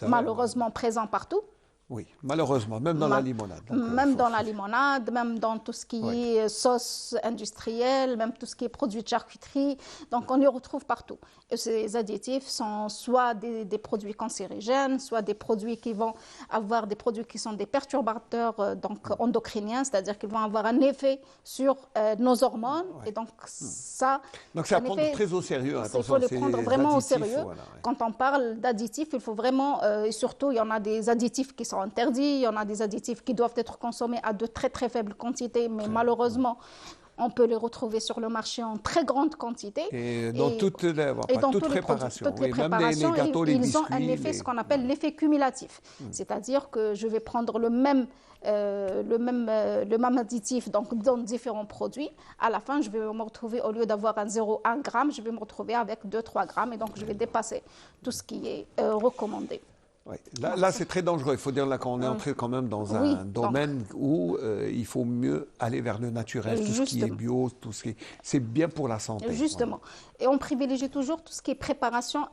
malheureusement présents partout. Oui, malheureusement, même dans la limonade. Même dans la limonade, même dans tout ce qui est sauce industrielle, même tout ce qui est produits de charcuterie. Donc, on les retrouve partout. Et ces additifs sont soit des produits cancérigènes, soit des produits qui vont avoir des produits qui sont des perturbateurs endocriniens, c'est-à-dire qu'ils vont avoir un effet sur nos hormones. Et donc, ça... Donc, c'est à prendre très au sérieux. Il faut les prendre vraiment au sérieux. Quand on parle d'additifs, il faut vraiment... et surtout, il y en a des additifs qui sont interdits, il y en a des additifs qui doivent être consommés à de très très faibles quantités, mais malheureusement, on peut les retrouver sur le marché en très grande quantité. Et dans toutes les préparations. Toutes les préparations, les gâteaux, les biscuits, ils ont un effet, ce qu'on appelle l'effet cumulatif. C'est-à-dire que je vais prendre le même additif donc dans différents produits. À la fin, je vais me retrouver, au lieu d'avoir un 0,1 gramme, je vais me retrouver avec 2-3 grammes et donc je vais dépasser tout ce qui est recommandé. Oui. Là c'est très dangereux. Il faut dire là qu'on est entré quand même dans un domaine où il faut mieux aller vers le naturel, tout ce qui est bio, c'est bien pour la santé. Justement. Voilà. Et on privilégie toujours tout ce qui est préparation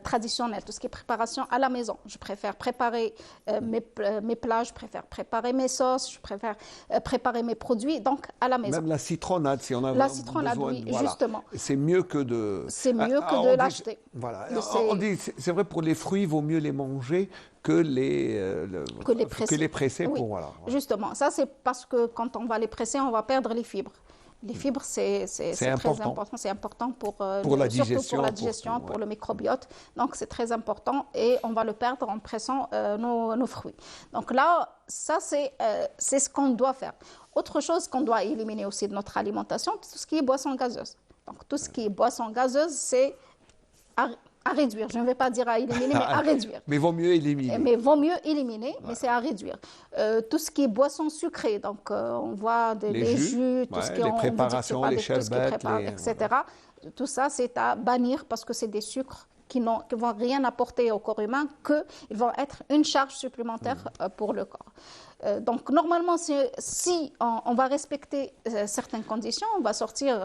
traditionnelle, tout ce qui est préparation à la maison. Je préfère préparer mes plats, je préfère préparer mes sauces, je préfère préparer mes produits, donc à la maison. Même la citronnade, si on a la citronnade, besoin. Oui, voilà. Justement. C'est mieux que de... C'est mieux que de l'acheter. Voilà. On dit, c'est vrai, pour les fruits, il vaut mieux les manger que les presser. Oui. Justement. Ça, c'est parce que quand on va les presser, on va perdre les fibres. Les fibres, c'est très important. C'est important pour la digestion, surtout pour la digestion, pour le microbiote. Donc, c'est très important et on va le perdre en pressant nos fruits. Donc là, ça, c'est ce qu'on doit faire. Autre chose qu'on doit éliminer aussi de notre alimentation, tout ce qui est boisson gazeuse. Donc, tout ce qui est boisson gazeuse, c'est à réduire. Je ne vais pas dire à éliminer, mais à réduire. Mais vaut mieux éliminer. Mais vaut mieux éliminer, mais c'est à réduire. Tout ce qui est boisson sucrée, donc on voit des jus, tout ce qui les préparations, les sherbets, etc. Tout ça, c'est à bannir parce que c'est des sucres qui ne vont rien apporter au corps humain, qu'ils vont être une charge supplémentaire pour le corps. Donc, normalement, si on va respecter certaines conditions, on va sortir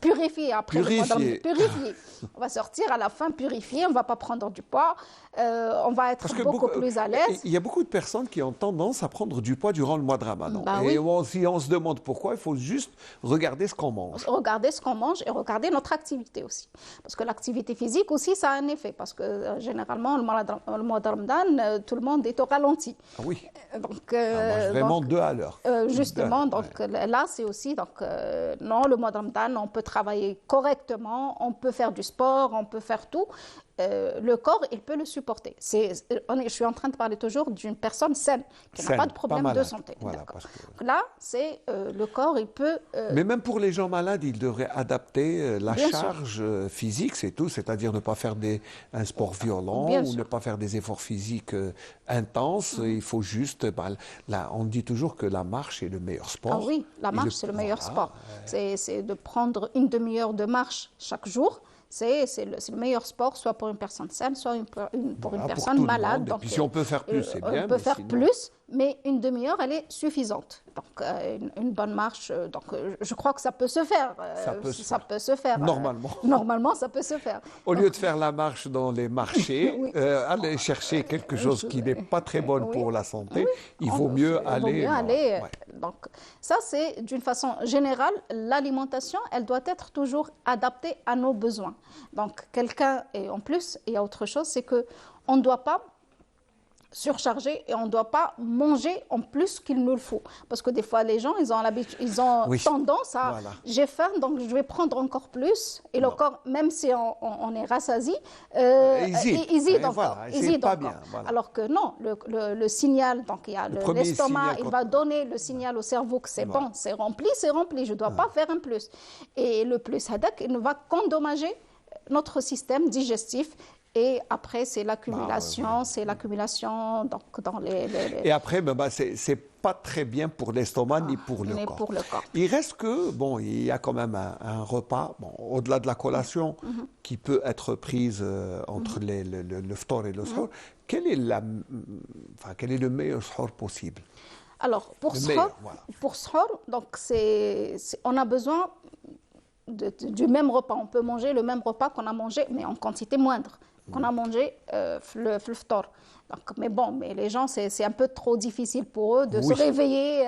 purifié après purifié. On va sortir à la fin purifié, on ne va pas prendre du poids, on va être beaucoup plus à l'aise. Il y a beaucoup de personnes qui ont tendance à prendre du poids durant le mois de Ramadan. Si on se demande pourquoi, il faut juste regarder ce qu'on mange. Regarder ce qu'on mange et regarder notre activité aussi. Parce que l'activité physique aussi, ça a un effet. Parce que généralement, le mois de Ramadan, tout le monde est au ralenti. Ah oui. Donc, vraiment 2 à l'heure. Justement, là, c'est aussi, non, le mois de Ramadan, on peut travailler correctement, on peut faire du sport, on peut faire tout. Le corps, il peut le supporter. Je suis en train de parler toujours d'une personne saine, qui n'a pas de problème de santé. Voilà, là, c'est le corps, il peut... Mais même pour les gens malades, ils devraient adapter la charge physique, c'est tout, c'est-à-dire ne pas faire un sport violent ou ne pas faire des efforts physiques intenses. Il faut juste... là, on dit toujours que la marche est le meilleur sport. Ah oui, la marche, c'est le meilleur sport. C'est de prendre une demi-heure de marche chaque jour. C'est le meilleur sport, soit pour une personne saine, soit pour une personne malade. Donc, et puis si on peut faire plus, c'est bien. On peut faire plus, mais une demi-heure, elle est suffisante. Donc, une bonne marche, je crois que ça peut se faire. Ça peut se faire. Normalement. Normalement, ça peut se faire. Au lieu de faire la marche dans les marchés, aller chercher quelque chose qui n'est pas très bon pour la santé, il vaut mieux aller. Donc, ça, c'est d'une façon générale, l'alimentation, elle doit être toujours adaptée à nos besoins. Donc, et en plus, il y a autre chose, c'est qu'on ne doit pas surcharger et on ne doit pas manger en plus qu'il nous le faut. Parce que des fois, les gens, ils ont tendance à j'ai faim, donc je vais prendre encore plus. Et le corps, même si on est rassasié, hésite encore. Alors que non, le signal, donc il y a l'estomac, il va donner le signal au cerveau que c'est bon, c'est rempli, je ne dois pas faire un plus. Et le plus, il ne va qu'endommager notre système digestif. Et après, c'est l'accumulation, donc dans les... Et après, c'est pas très bien pour l'estomac ni pour le corps. Il reste que, il y a quand même un repas, au-delà de la collation, qui peut être prise entre le ftor et le sahur. Quel est le meilleur sahur possible? Alors, pour sahur, donc on a besoin du même repas. On peut manger le même repas qu'on a mangé, mais en quantité moindre qu'on a mangé le ftor. Mais les gens, c'est un peu trop difficile pour eux de se réveiller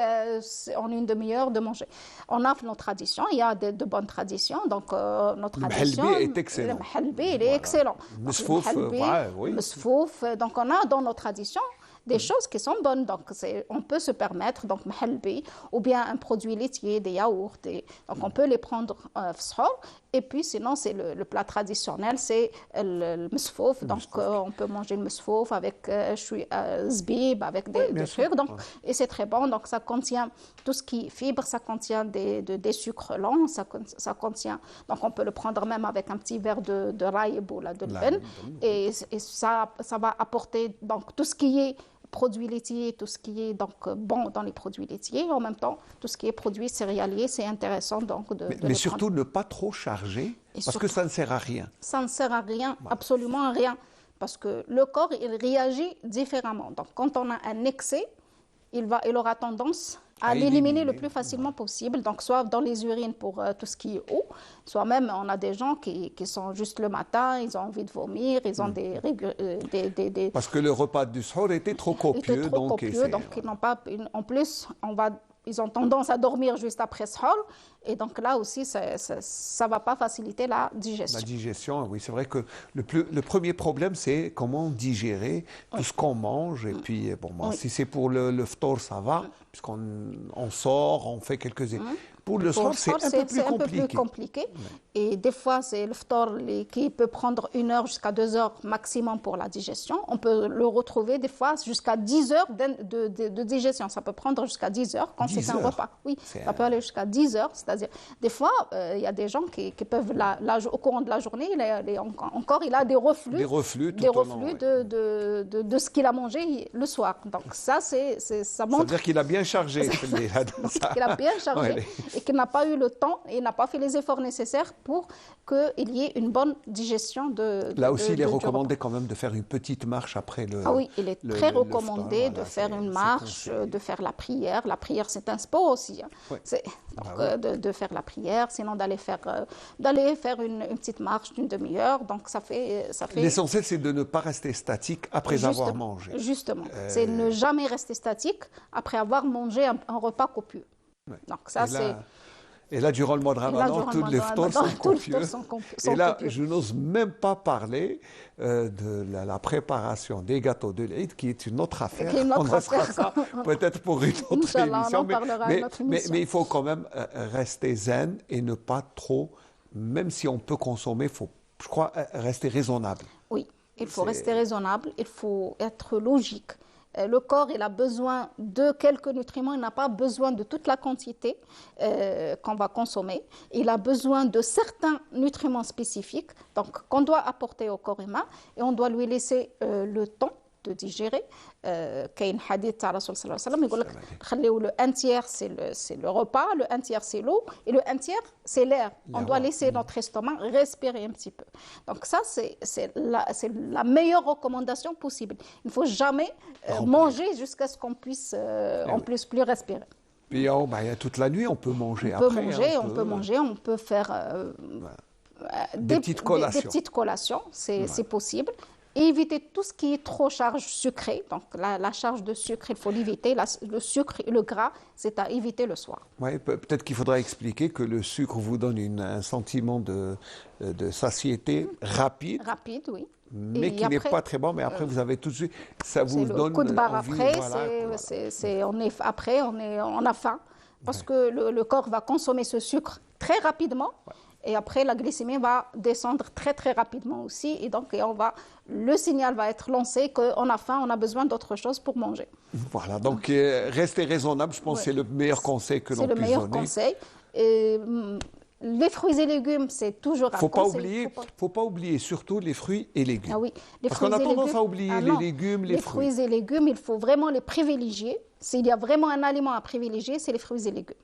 en une demi-heure, de manger. On a nos traditions, il y a de bonnes traditions. Donc, notre tradition... Le est excellent. Le halbi, il est excellent. Le mesfouf, donc on a dans nos traditions des choses qui sont bonnes. Donc, on peut se permettre, donc, mahalbi, ou bien un produit laitier, des yaourts. Donc, on peut les prendre fsahur. Et puis, sinon, c'est le plat traditionnel, c'est le mesfouf. Donc, on peut manger le mesfouf avec zbib, avec des trucs. Donc, et c'est très bon. Donc, ça contient tout ce qui est fibre, ça contient des sucres lents, ça contient... Donc, on peut le prendre même avec un petit verre de raïb ou de lben. Et ça va apporter donc, tout ce qui est produits laitiers, tout ce qui est donc bon dans les produits laitiers, en même temps tout ce qui est produits céréaliers, c'est intéressant donc de mais surtout ne pas trop charger, parce que ça ne sert à rien. Ça ne sert à rien, absolument à rien, parce que le corps il réagit différemment. Donc quand on a un excès, il aura tendance à l'éliminer le plus facilement possible, donc soit dans les urines pour tout ce qui est eau, soit même on a des gens qui sont juste le matin, ils ont envie de vomir, ils ont des Parce que le repas du sahur était trop copieux. Donc ils n'ont pas... En plus, ils ont tendance à dormir juste après sahur, et donc là aussi, ça ne va pas faciliter la digestion. La digestion, oui, c'est vrai que le premier problème, c'est comment digérer tout ce qu'on mange. Et puis, si c'est pour le ftor, ça va, puisqu'on sort, on fait quelques... Pour le soir, c'est un peu plus compliqué. Et des fois, c'est le ftor qui peut prendre 1 heure jusqu'à 2 heures maximum pour la digestion. On peut le retrouver des fois jusqu'à 10 heures de digestion. Ça peut prendre jusqu'à 10 heures quand c'est un repas. Oui, ça peut aller jusqu'à 10 heures. C'est-à-dire, des fois, il y a des gens qui peuvent, au courant de la journée, il a des reflux. Des reflux de ce qu'il a mangé le soir. Donc ça montre... Ça veut dire qu'il a bien chargé. Qu'il a bien chargé et qu'il n'a pas eu le temps et n'a pas fait les efforts nécessaires pour qu'il y ait une bonne digestion Là aussi, il est recommandé quand même de faire une petite marche après le... Ah oui, il est très recommandé de faire une marche, de faire la prière. La prière, c'est un sport aussi. Hein. De faire la prière, sinon d'aller faire une petite marche d'une demi-heure. Donc ça fait... L'essentiel, c'est de ne pas rester statique après avoir mangé. Justement, c'est ne jamais rester statique après avoir mangé un repas copieux. Donc ça, c'est... Et là, durant le mois de Ramadan, toutes les ftors sont copieux. Et là, je n'ose même pas parler de la préparation des gâteaux de l'Eid, qui est une autre affaire. On en fera ça peut-être pour une autre émission. Mais il faut quand même rester zen et ne pas trop, même si on peut consommer, il faut, je crois, rester raisonnable. Oui, il faut rester raisonnable, il faut être logique. Le corps, il a besoin de quelques nutriments, il n'a pas besoin de toute la quantité qu'on va consommer. Il a besoin de certains nutriments spécifiques, donc qu'on doit apporter au corps humain, et on doit lui laisser le temps de digérer. كاين حديث تاع الرسول صلى الله عليه وسلم يقول لك خليو le 1/3 c'est le repas, le 1/3 c'est l'eau et le 1/3 c'est l'air. On doit laisser notre estomac respirer un petit peu. Donc ça c'est la meilleure recommandation possible. Il ne faut jamais manger jusqu'à ce qu'on puisse plus respirer. Puis il y a toute la nuit on peut manger on peut faire des petites collations, c'est possible. Et éviter tout ce qui est trop charge sucrée. Donc la charge de sucre, il faut l'éviter. Le sucre et le gras, c'est à éviter le soir. Oui, peut-être qu'il faudra expliquer que le sucre vous donne un sentiment de satiété rapide. Rapide, oui. Mais qui n'est pas très bon, mais après vous avez tout de suite, ça vous donne le coup de barre envie, après, on a faim, parce que le corps va consommer ce sucre très rapidement. Et après, la glycémie va descendre très très rapidement aussi. Et donc, le signal va être lancé qu'on a faim, on a besoin d'autre chose pour manger. Voilà, donc rester raisonnable, je pense que c'est le meilleur conseil que l'on puisse donner. C'est le meilleur conseil. Les fruits et légumes, c'est toujours un conseil. Faut pas oublier surtout les fruits et légumes. Ah oui, parce qu'on a tendance à oublier les légumes, les fruits. Les fruits et légumes, il faut vraiment les privilégier. S'il y a vraiment un aliment à privilégier, c'est les fruits et légumes.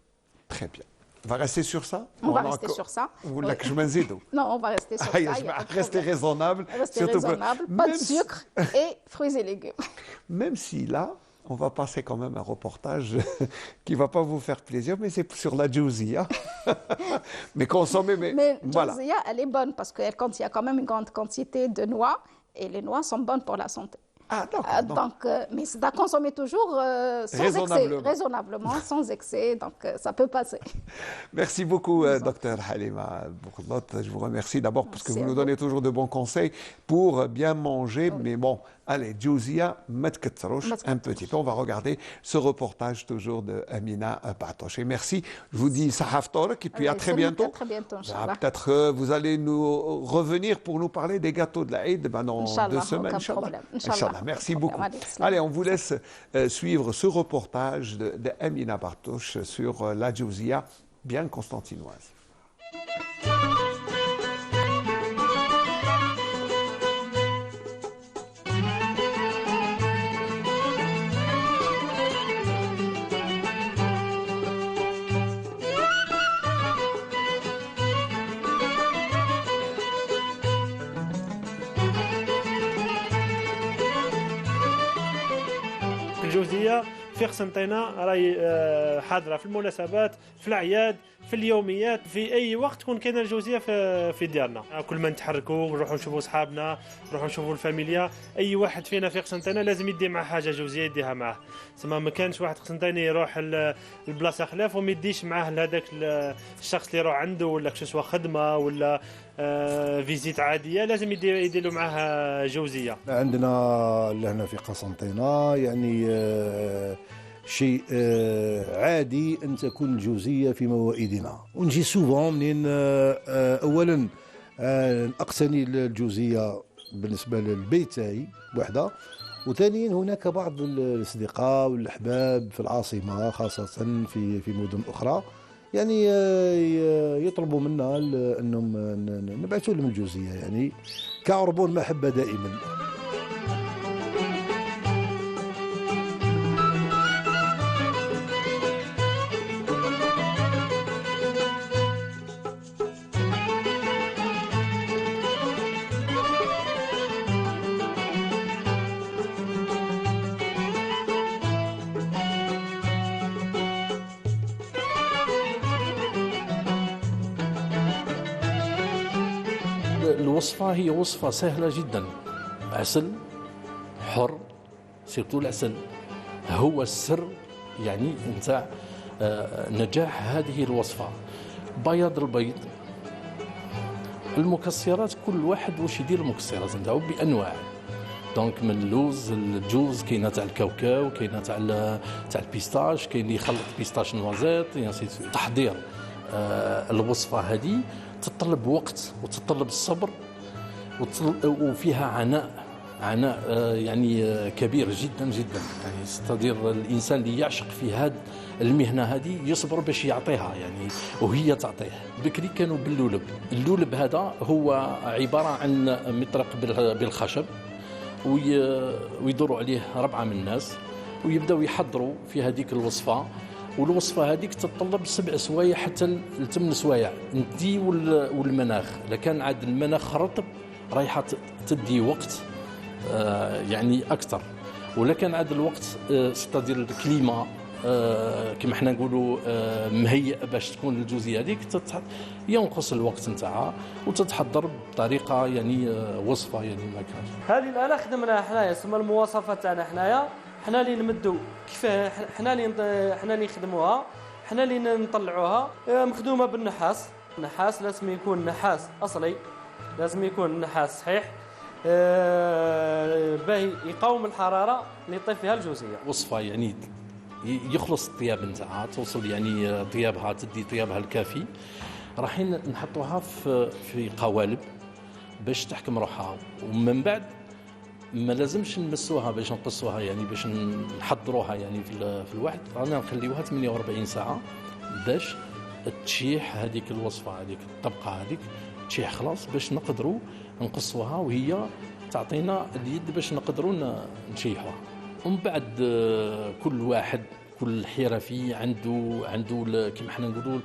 Très bien. On va rester sur ça? On va rester sur ça. Vous voulez que je m'enzide? Non, on va rester sur ça. Rester raisonnable. Rester raisonnable, pas de sucre et fruits et légumes. Même si là, on va passer quand même un reportage qui ne va pas vous faire plaisir, mais c'est sur la Djouzia. Mais consommer, mais voilà. La Djouzia, elle est bonne parce qu'il y a quand même une grande quantité de noix et les noix sont bonnes pour la santé. Ah, d'accord. Mais c'est à consommer toujours raisonnablement, sans excès, donc ça peut passer. Merci beaucoup, Dr Halima Bourlot. Je vous remercie d'abord parce que vous nous donnez toujours de bons conseils pour bien manger. Oui. Mais bon, allez, Djouzia, un petit peu. On va regarder ce reportage toujours de Amina Batoche. Et merci. Je vous dis Sahaf Torek et puis à très bientôt. À très bientôt, Inch'Allah. Peut-être que vous allez nous revenir pour nous parler des gâteaux de l'Aïd dans 2 semaines. Inch'Allah. Merci beaucoup. Allez, on vous laisse suivre ce reportage de Amina Bartoche sur la Djouzia, bien constantinoise. الجوزية في قسنطينة راهي حاضرة في المناسبات، في الأعياد، في اليوميات، في أي وقت تكون كاينة الجوزية في ديارنا. كل ما نتحركوا نروحوا نشوفوا صحابنا، نروحوا نشوفوا الفاميليا، أي واحد فينا في قسنطينة لازم يدي معاه حاجة جوزية يديها معاه. تسمى ما كانش واحد قسنطيني يروح لبلاصة خلاف وما يديش معاه لهذاك الشخص اللي يروح عنده ولا كسوا خدمة ولا فيزيت عادية، لازم يدير له معاه جوزية. عندنا اللي هنا في قسنطينة يعني شيء عادي أن تكون الجوزية في موائدنا، ونجي سوفون منين أولا أقتني الجوزية بالنسبة للبيت تاعي بوحدة، وثانيا هناك بعض الأصدقاء والأحباب في العاصمة خاصة في مدن أخرى يعني يطلبوا منا أنهم نبعثوا لهم الجوزية يعني كعربون محبة دائما. الوصفة هي وصفة سهلة جدا، عسل حر، سيرتو العسل هو السر يعني نتاع نجاح هذه الوصفة. بياض البيض، المكسرات كل واحد واش يدير المكسرات نتاعو بانواع، دونك من اللوز الجوز، كاينه تاع الكاوكاو، كاينه تاع البيستاش، كاين اللي يخلط بيستاش نوازيت يعني تحضير الوصفة هذه تتطلب وقت وتتطلب الصبر وفيها عناء يعني كبير جدا جدا، يعني يستدير الانسان اللي يعشق في هذه المهنه هذه يصبر باش يعطيها يعني وهي تعطيه. بكري كانوا باللولب، اللولب هذا هو عباره عن مطرق بالخشب ويدوروا عليه 4 من الناس ويبداو يحضروا في هذيك الوصفه، والوصفه هذيك تتطلب 7 سوايع حتى 8 سوايع انتي والمناخ. لكان عاد المناخ رطب رايحه تدي وقت يعني اكثر، ولكن عاد الوقت ستادير الكليما كما حنا نقولوا مهيئ باش تكون الجوزيه هذيك ينقص الوقت نتاعها وتتحضر بطريقه يعني وصفه يعني ما كانش. هذه الاله خدمناها حنايا، تسمى المواصفات تاعنا حنايا، حنا اللي نمدوا كيفاه، حنا اللي نخدموها، حنا اللي نطلعوها. مخدومه بالنحاس، النحاس لازم يكون نحاس اصلي، لازم يكون نحاس صحيح باهي يقاوم الحراره اللي يطيب فيها الجوزيه. وصفه يعني يخلص الطياب نتاعها، توصل يعني طيابها تدي طيابها الكافي. رايحين نحطوها في قوالب باش تحكم روحها، ومن بعد ما لازمش نمسوها باش نقصوها يعني باش نحضروها يعني في الواحد، رانا نخليوها 48 ساعه باش تشيح هذيك الوصفه هذيك الطبقه هذيك تشيح خلاص باش نقدروا نقصوها وهي تعطينا اليد باش نقدروا نشيحوها. ومن بعد كل واحد كل حرفي عنده كما حنا نقولوا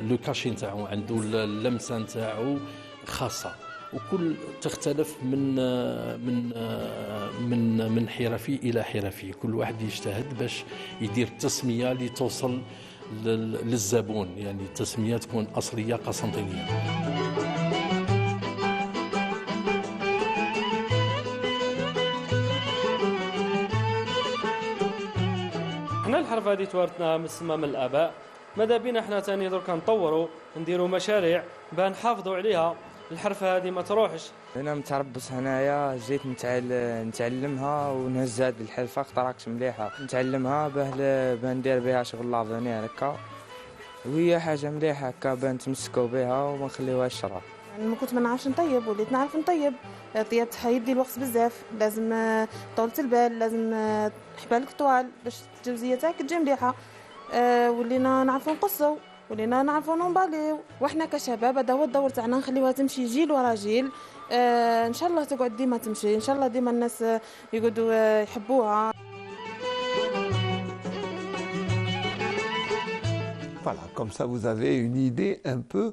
لو كاشي نتاعو، عنده اللمسه نتاعو خاصه، وكل تختلف من حرفي الى حرفي. كل واحد يجتهد باش يدير التسميه اللي توصل للزبون، يعني التسميه تكون اصليه قسنطينيه. حنا الحرفه هذه توارثناها من الاباء، ماذا بينا حنا ثاني دركا نطوروا نديروا مشاريع باه نحافظوا عليها، الحرفه هذه ما تروحش. انا متربص هنايا، جيت نتعلمها ونهز هذه الحرفه قطراكش مليحه، نتعلمها باه ندير بها شغل لافونير هكا، وهي حاجه مليحه هكا باه نتمسكوا بها وما نخليوهاش شرا. يعني ما كنت ما نعرفش نطيب وليت نعرف نطيب. طياب يدي الوقت بزاف، لازم طولة البال، لازم حبالك طوال باش الجوزيه تاعك تجي مليحه. ولينا نعرفوا نقصوا، ولينا نعرفوا نباليو، وحنا كشباب هذا هو الدور تاعنا، نخليوها تمشي جيل ورا جيل. ان شاء الله تقعد ديما تمشي، ان شاء الله ديما الناس يقعدوا يحبوها. Voilà, comme ça vous avez une idée un peu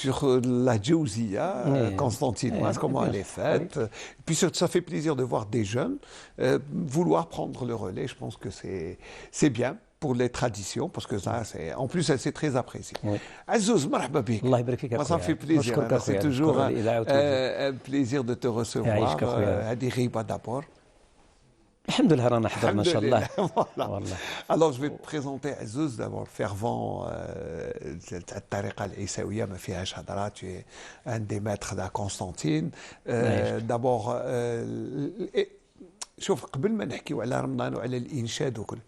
sur la djouzia constantinoise, comment elle est faite. Et puis ça fait plaisir de voir des jeunes vouloir prendre le relais. Je pense que c'est bien pour les traditions, parce que ça, en plus, c'est très apprécié. Azouz, marhaba bik. Moi, ça me fait plaisir. C'est toujours un plaisir de te recevoir. Hadi ghiba d'abord. الحمد لله رانا حضرنا ان شاء الله. والله. Alors je vais te présenter Azouz, d'abord fervent الطريقه العيسويه ما فيهاش هضره. Tu es un des maîtres de Constantine. D'abord شوف قبل ما نحكيو على رمضان وعلى الانشاد وكل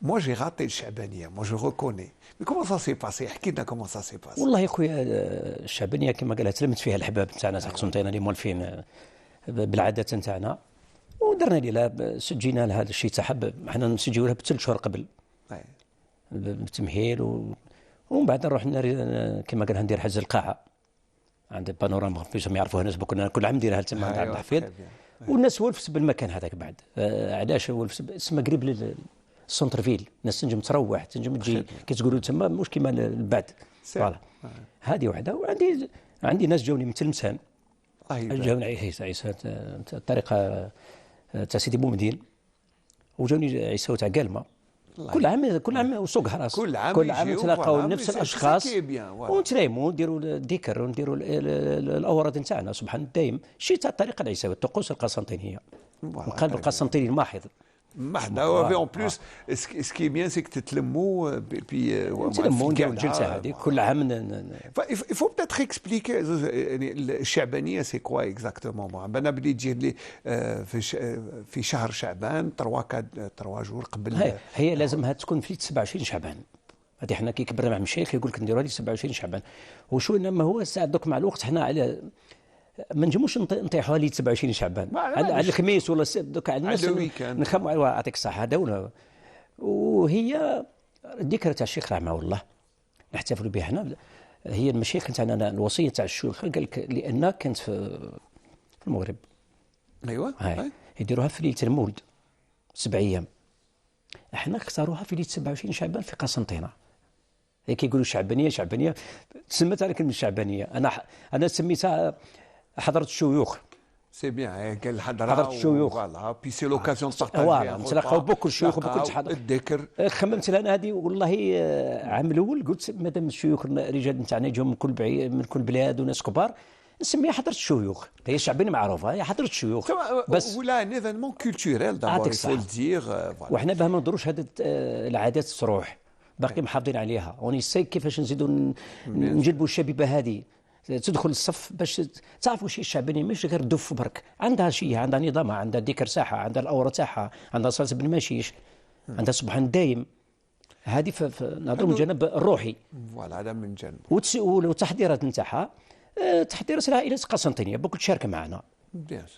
moi j'ai raté الشعبانيه moi je reconnais mais comment ça s'est passé احكي لنا comment ça s'est passé. والله يا خويا الشعبانيه كما قالها تلمت فيها الحباب نتاعنا تاع قسنطينه اللي مولفين بالعادات نتاعنا ودرنا لها سجينا لها هذا الشيء تاعها حنا نسجيو لها ب3 شهور قبل بالتمهيل ومن بعد نروح كما قالها ندير حجز القاعه عند بانوراما فيهم يعرفوها الناس كنا كل عام نديرها تما عند الحفيظ والناس ولفت بالمكان هذاك بعد علاش ولفت اسمها قريب للسونتر فيل الناس تنجم تروح تنجم تجي كي تقولوا تما مش كيما بعد فوالا هذه وحده عندي ناس جاوني من تلمسان جاوني عيسى الطريقه تاع سيدي بومدين وجاوني عيسى تاع قالمه كل عام وسوق هراس كل عام نتلاقاو نفس الاشخاص ونتلايموا نديروا الذكر ونديروا الاوراد نتاعنا سبحان الدايم شيء تاع الطريقه العيساويه الطقوس القسنطينيه القلب القسنطيني الماحض en plus ce qui est bien c'est que تتلموا نتلموا نديروا الجلسه هذه كل عام il faut peut-être expliquer الشعبانيه c'est quoi exactement انا بلي تجي لي في شهر شعبان 3 جور قبل هي لازمها تكون في 27 شعبان هذه حنا كي كبرنا مع المشايخ يقول لك نديروها لي 27 شعبان وشو انما هو ساعه دوك مع الوقت حنا على ما نجموش نطيحوها لي 27 شعبان على الخميس ولا دوك على الناس نخموا يعطيك الصحه هذا وهي الذكرى تاع الشيخ رحمه الله نحتفلوا بها حنا هي المشايخ تاعنا الوصيه تاع الشيوخ قال لك لان كانت في المغرب ايوه يديروها في ليله المولد 7 ايام احنا اختاروها في ليله 27 شعبان في قسنطينه هيك يقولوا شعبانيه تسمت على كلمه شعبانيه انا سميتها حضرة الشيوخ سي بيان قال حضرة الشيوخ فوالا بي سي لوكازيون فوالا نتلاقاو بكل الشيوخ وبكل شحال الذكر خممت لها هذه والله عام الاول قلت مادام الشيوخ الرجال نتاعنا يجوا من كل بلاد وناس كبار نسميها حضرة الشيوخ هي شعبانيه معروفه هي حضرة الشيوخ بس ولا ان ايفينمون كولتوريل دابور يفو دير وحنا باه ما ندروش هذه العادات تروح باقي محافظين عليها ونسي كيفاش نزيدوا نجلبوا الشبيبه هذه تدخل الصف باش تعرفوا شي الشعبانيه ماشي غير دف برك عندها شيء عندها نظامها عندها ذكر ساحه عندها الاوره تاعها عندها صلاه بن ماشيش عندها سبحان الدايم هذه نهضروا من الجانب الروحي فوالا هذا من جانب والتحضيرات نتاعها تحضيرات العائلات القسنطينيه بكل تشارك معنا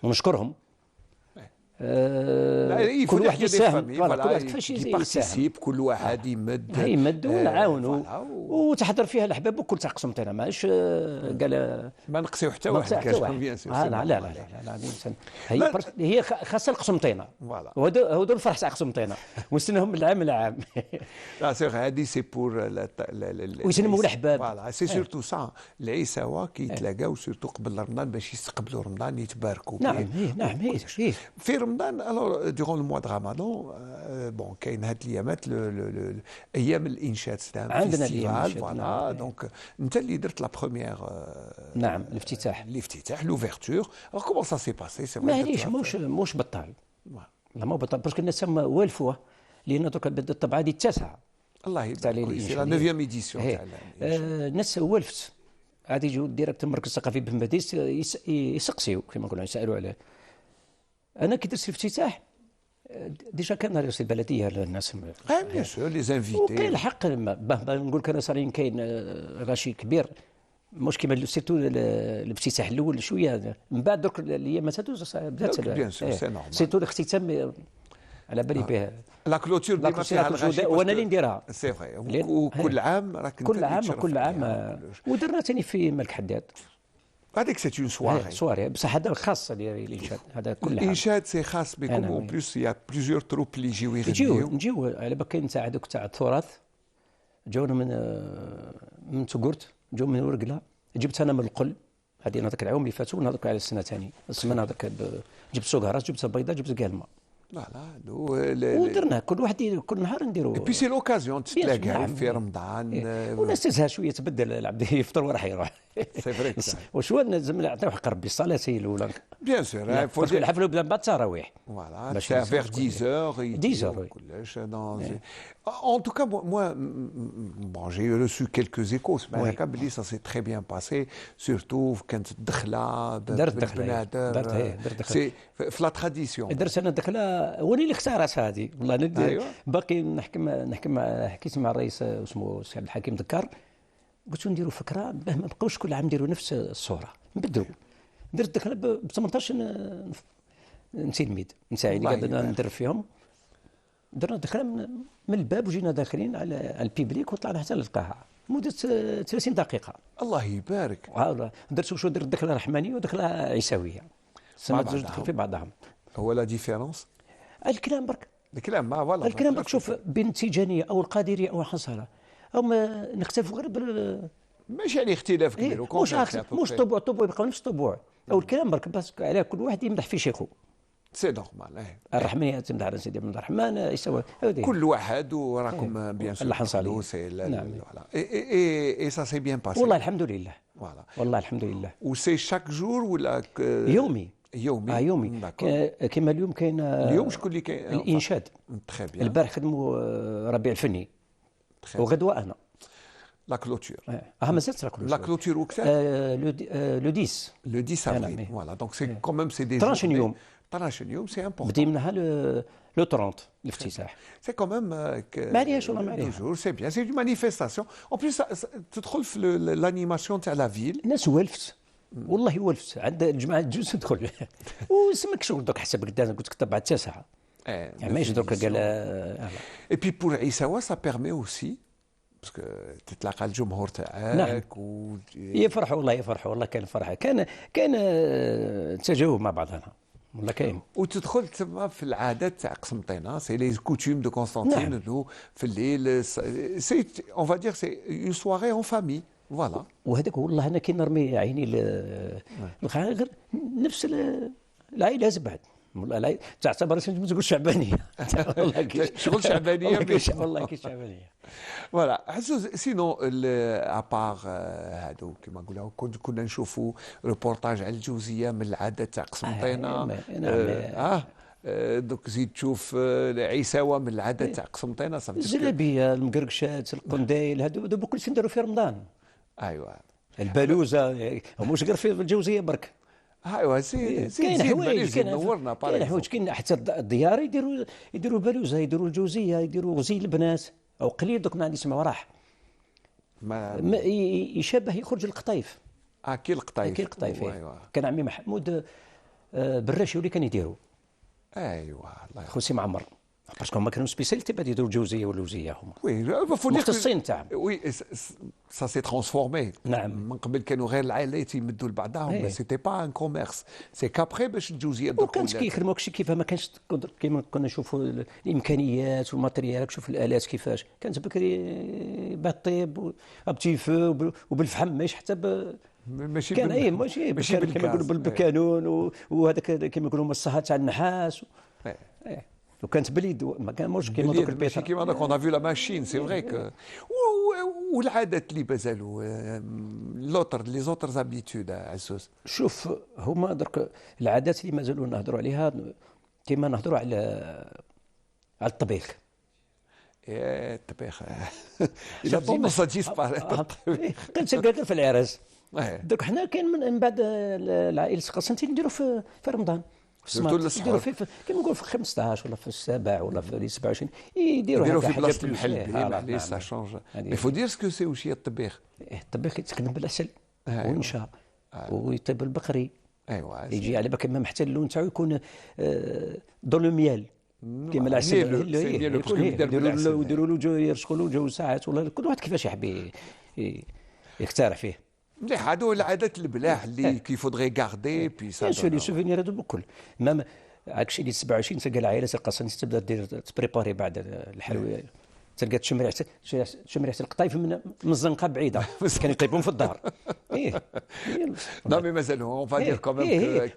ونشكرهم كل واحد يساهم كل واحد كيفاش يساهم كل واحد يمد ونعاونوا وتحضر فيها الاحباب بكل تاع قسنطينه ماش قال ما نقصيو حتى واحد لا هي خاصه القسنطينه هذو الفرح تاع قسنطينه ونستناهم من العام لعام لا سيغ هذه سي بور ويسلموا الاحباب فوالا سي سورتو سا العيساوه كيتلاقاو سورتو قبل رمضان باش يستقبلوا رمضان يتباركوا نعم في رمضان الوغ ديغون الموا دو رمضان بون كاين هاد الايامات ايام الانشاد عندنا الايام فوالا دونك انت اللي درت لا بروميير نعم الافتتاح لوفيرتور الوغ كومون سا سي باسي سي ما ليش موش بطال لا ما بطال باسكو الناس والفوه لان دوك الطبعه هذه التاسعه الله يبارك فيك سي لا 9 ايديسيون تاع الناس والفت عاد يجوا ديريكت المركز الثقافي بن بديس يسقسيو كما نقولوا يسالوا عليه انا كي درت الافتتاح ديجا كان رئيس البلديه للناس بيان سور لي زانفيتي وكاين الحق نقول لك انا صارين كاين غاشي كبير مش كيما سيرتو الافتتاح الاول شويه من بعد درك الايامات هذو بدات بيان سور سي نورمال سيرتو الاختتام على بالي بها لا كلوتور ديما فيها الغاشي وانا اللي نديرها سي فري وكل عام راك كل عام ودرنا ثاني في ملك حداد هذيك سي اون سواري بصح هذا خاص الانشاد هذا كل عام الانشاد سي خاص بكم اون بليس يا بليزيور تروب اللي يجيو يغنيو نجيو على بالك كاين تاع هذوك تاع التراث جاونا من تقرت جاو من ورقله جبت انا من القل هذه هذاك العام اللي فاتوا نهضرك على السنه ثاني السمانه هذاك جبت سكرات جبت بيضه جبت قالمه ودرنا كل واحد كل نهار نديروا بي سي لوكازيون تتلاقى في رمضان والناس تزهى شويه تبدل العبد يفطر وراح يروح سي فري وشو لازم نعطيو حق ربي الصلاه هي الاولى بيان سور باسكو الحفله بدا بعد التراويح فوالا فيغ 10 كلش En tout cas, moi bon, j'ai reçu quelques échos. Oui. Ça s'est très bien passé, surtout quand الدخلة c'est la tradition. درت انا دخله هو اللي اختارت هذه والله أيوة. باقي حكيت مع الرئيس اسمه السي عبد الحكيم دكار قلت له نديروا فكره باه ما نبقاوش كل عام نديروا نفس الصوره نبدلوا درت دخله ب 18 تلميذ نتاعي اللي قاعد ندرب فيهم درنا دخله من الباب وجينا داخلين على البيبليك وطلعنا حتى للقاعه مده 30 دقيقه. الله يبارك. درت شو درت دخله رحمانيه ودخله عيساويه سمات زوج دخل في بعضهم. هو لا ديفيرونس الكلام برك الكلام ما فوالا الكلام برك شوف بين التيجانيه او القادريه او الحصاله او ما نختلفوا غير ماشي يعني اختلاف كبير مش طبوع يبقاو نفس الطبوع او الكلام برك بس على كل واحد يمدح في شيخه سي نورمال. الرحمانيه تمدح على سيدي عبد الرحمن يسوى كل واحد وراكم بيان سور الحنصلي نعم اي سا سي بيان باسي والله الحمد لله والله الحمد لله. وسي شاك جور ولا يومي يومي كما اليوم كاين اليوم شكون اللي كاين الانشاد تري بيان البارح خدموا ربيع الفني وغدوه انا لا كلوتور مازالت لا كلوتور وقتها لو 10 افريل فوالا دونك سي كوميم سي دي 12 يوم 12 يوم سي امبورطون بديناها لو 30 الافتتاح سي كوميم ما عليهاش والله ما عليها سي بيان سي دو مانيفيستاسيون اون بليس تدخل في لانيماسيون تاع لا فيل الناس والفت والله والفت عند الجماعه الجوز تدخل وسمك شغل دوك حسب قدام قلت لك طبعا 9 يعني ماشي دوك قال اي بي بور عيساوا سا بيرمي اوسي باسكو تتلاقى الجمهور تاعك يفرحوا والله كان فرحه كان تجاوب مع بعضنا والله كاين وتدخل تما في العادات تاع قسنطينه سي لي كوتيم دو كونستانتين انه في الليل سي اون فا دير سي اون سواري اون فامي فوالا. وهذاك والله انا كي نرمي عيني غير نفس العائله بعد والله تعتبر تقول شعبانيه والله شغل شعبانيه والله كي شعبانيه فوالا. حسوا سينو ابار هادو كما نقولوا كنا نشوفوا ريبورتاج على الجوزيه من العادات تاع قسنطينه دوك زيد تشوف عيساوه من العادات تاع قسنطينه الزلابيه المقرقشات القنديل هادو كل شيء نديروا في رمضان. ايوا البالوزه مش غير في الجوزيه برك. ايوا سي كاين حوايج نورنا كاين حوايج كاين حتى الديار يديروا البالوزه يديروا الجوزيه يديروا غزيل البنات او قليل دوك ما عندي يسمعوا راح ما يشبه يخرج القطايف كي القطايف كان عمي محمود براشي اللي كان يديروا ايوا الله خوسي معمر باسكو هما كانوا سبيسياليتي بعد يديروا الجوزيه واللوزيه هما مختصين تاعهم وي سا سي ترانسفورمي. نعم من قبل كانوا غير العائلات يمدوا لبعضهم سيتي با ان كوميرس سي كابخي باش الجوزيه وكانت كيخدموا كشي كيف ما كانش كيما كنا نشوفوا الامكانيات والماتريال شوف الالات كيفاش كانت بكري بالطيب وبتي فو وبالفحم ماشي حتى ماشي كان ماشي كما يقولوا بالكانون وهذاك كما يقولوا الصهات تاع النحاس وكانت باليد ما كانوش كيما دوك البيت كيما دوك اون افو لا ماشين سي فري كو والعادات اللي مازالوا لي زوتر زابيتود عزوز. شوف هما درك العادات اللي مازالوا نهضروا عليها كيما نهضروا على الطبيخ. الطبيخ اذا طونس ديسباريت كنت غير في العراس درك حنا كاين من بعد العائله قسنطين نديروا في رمضان يديروا فيه كيما نقول في 15 ولا في السابع ولا في 27 يديروا في بلاصه المحل معليش سا شونج مي فو دير سكو سي وشي الطبيخ. الطبيخ يتخدم بالعسل والنشا ويطيب البقري يجي على بالك ما محتاج اللون تاعو يكون دون لو ميال كيما العسل يديروا له يرشقوا له جو ساعات ولا كل واحد كيفاش يحب يخترع فيه. مليح هادو العادات البلاح اللي كي فودغي غاردي بي سا سو لي سوفينير هادو بكل ما عاكشي اللي 27 تلقى العائله تلقى تبدا دير تبريباري بعد الحلويات تلقى تشم ريحه القطايف من الزنقه بعيده كانوا يطيبون في الدار. لا مي مازال اون فا دير كوميم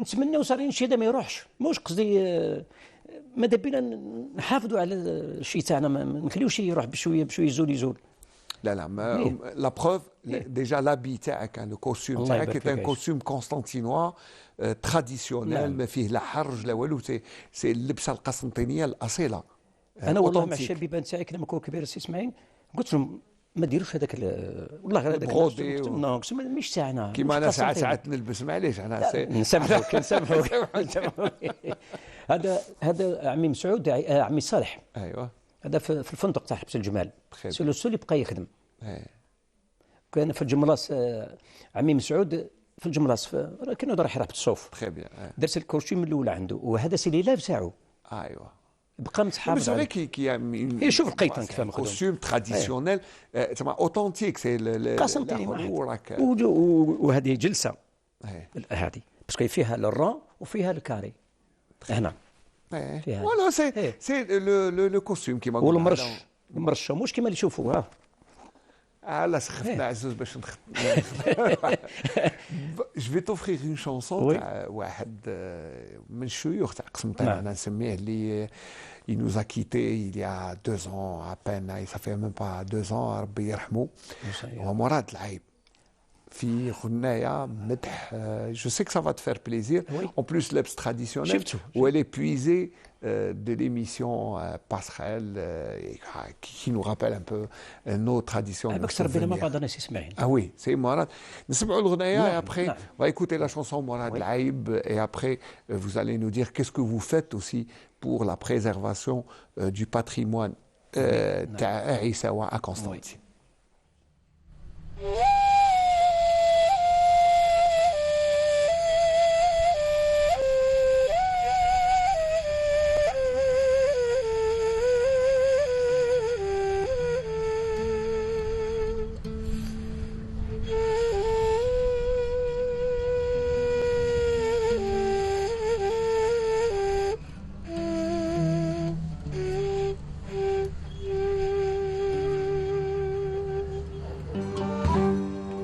نتمناو صارين شي هذا ما يروحش ماهوش قصدي ماذا بينا نحافظوا على الشيء تاعنا ما نخليوش يروح بشويه يزول. لا لا بروف ديجا لابي تاعك لو كوستيم تاعك كي ان كوستيم كونستانتينوا تراديسيونيل ما فيه لا حرج لا والو سي اللبسه القسنطينيه الاصيله انا والله مع الشبيبه نتاعي كنا كون كبير السي اسماعيل قلت لهم ما ديروش هذاك والله غير هذاك مش تاعنا كيما انا ساعات نلبس معليش انا نسامحوك هذا عمي مسعود عمي صالح. ايوه هذا في الفندق تاع حبس الجمال سي لو سول يبقى يخدم. كان في الجملاص عمي مسعود في الجملاص كان راح يربط الصوف. درس الكوستيم الاولى عنده وهذا سي لي لابساعو. ايوه بقى متحافظ عليه. كي شوف القيطان كيف مخدوم كوستيم تراديسيونيل تسمى اوثنتيك سي وهذه جلسه هذه باسكو فيها الران وفيها الكاري هنا فوالا سي لو كوستيم كيما قلنا المرش مش كيما اللي يشوفوا لا سخفنا عزوز باش نخدم. جو في توفرير اون شانسون تاع واحد من الشيوخ تاع قسنطينه انا نسميه اللي il nous a quitté il y a 2 ans à peine ça fait même pas 2 ans ربي يرحمه. هو مراد العيب في غنايه مدح je sais que ça va te faire plaisir en plus l'Ebs traditionnel où elle est puisée de l'émission Passerelle qui nous rappelle un peu nos traditions. Ah oui, c'est Mourad. نسمعوا الغنايه et après on va écouter la chanson Mourad Laïb et après vous allez nous dire qu'est-ce que vous faites aussi pour la préservation du patrimoine تاع عيساوة à Constantine.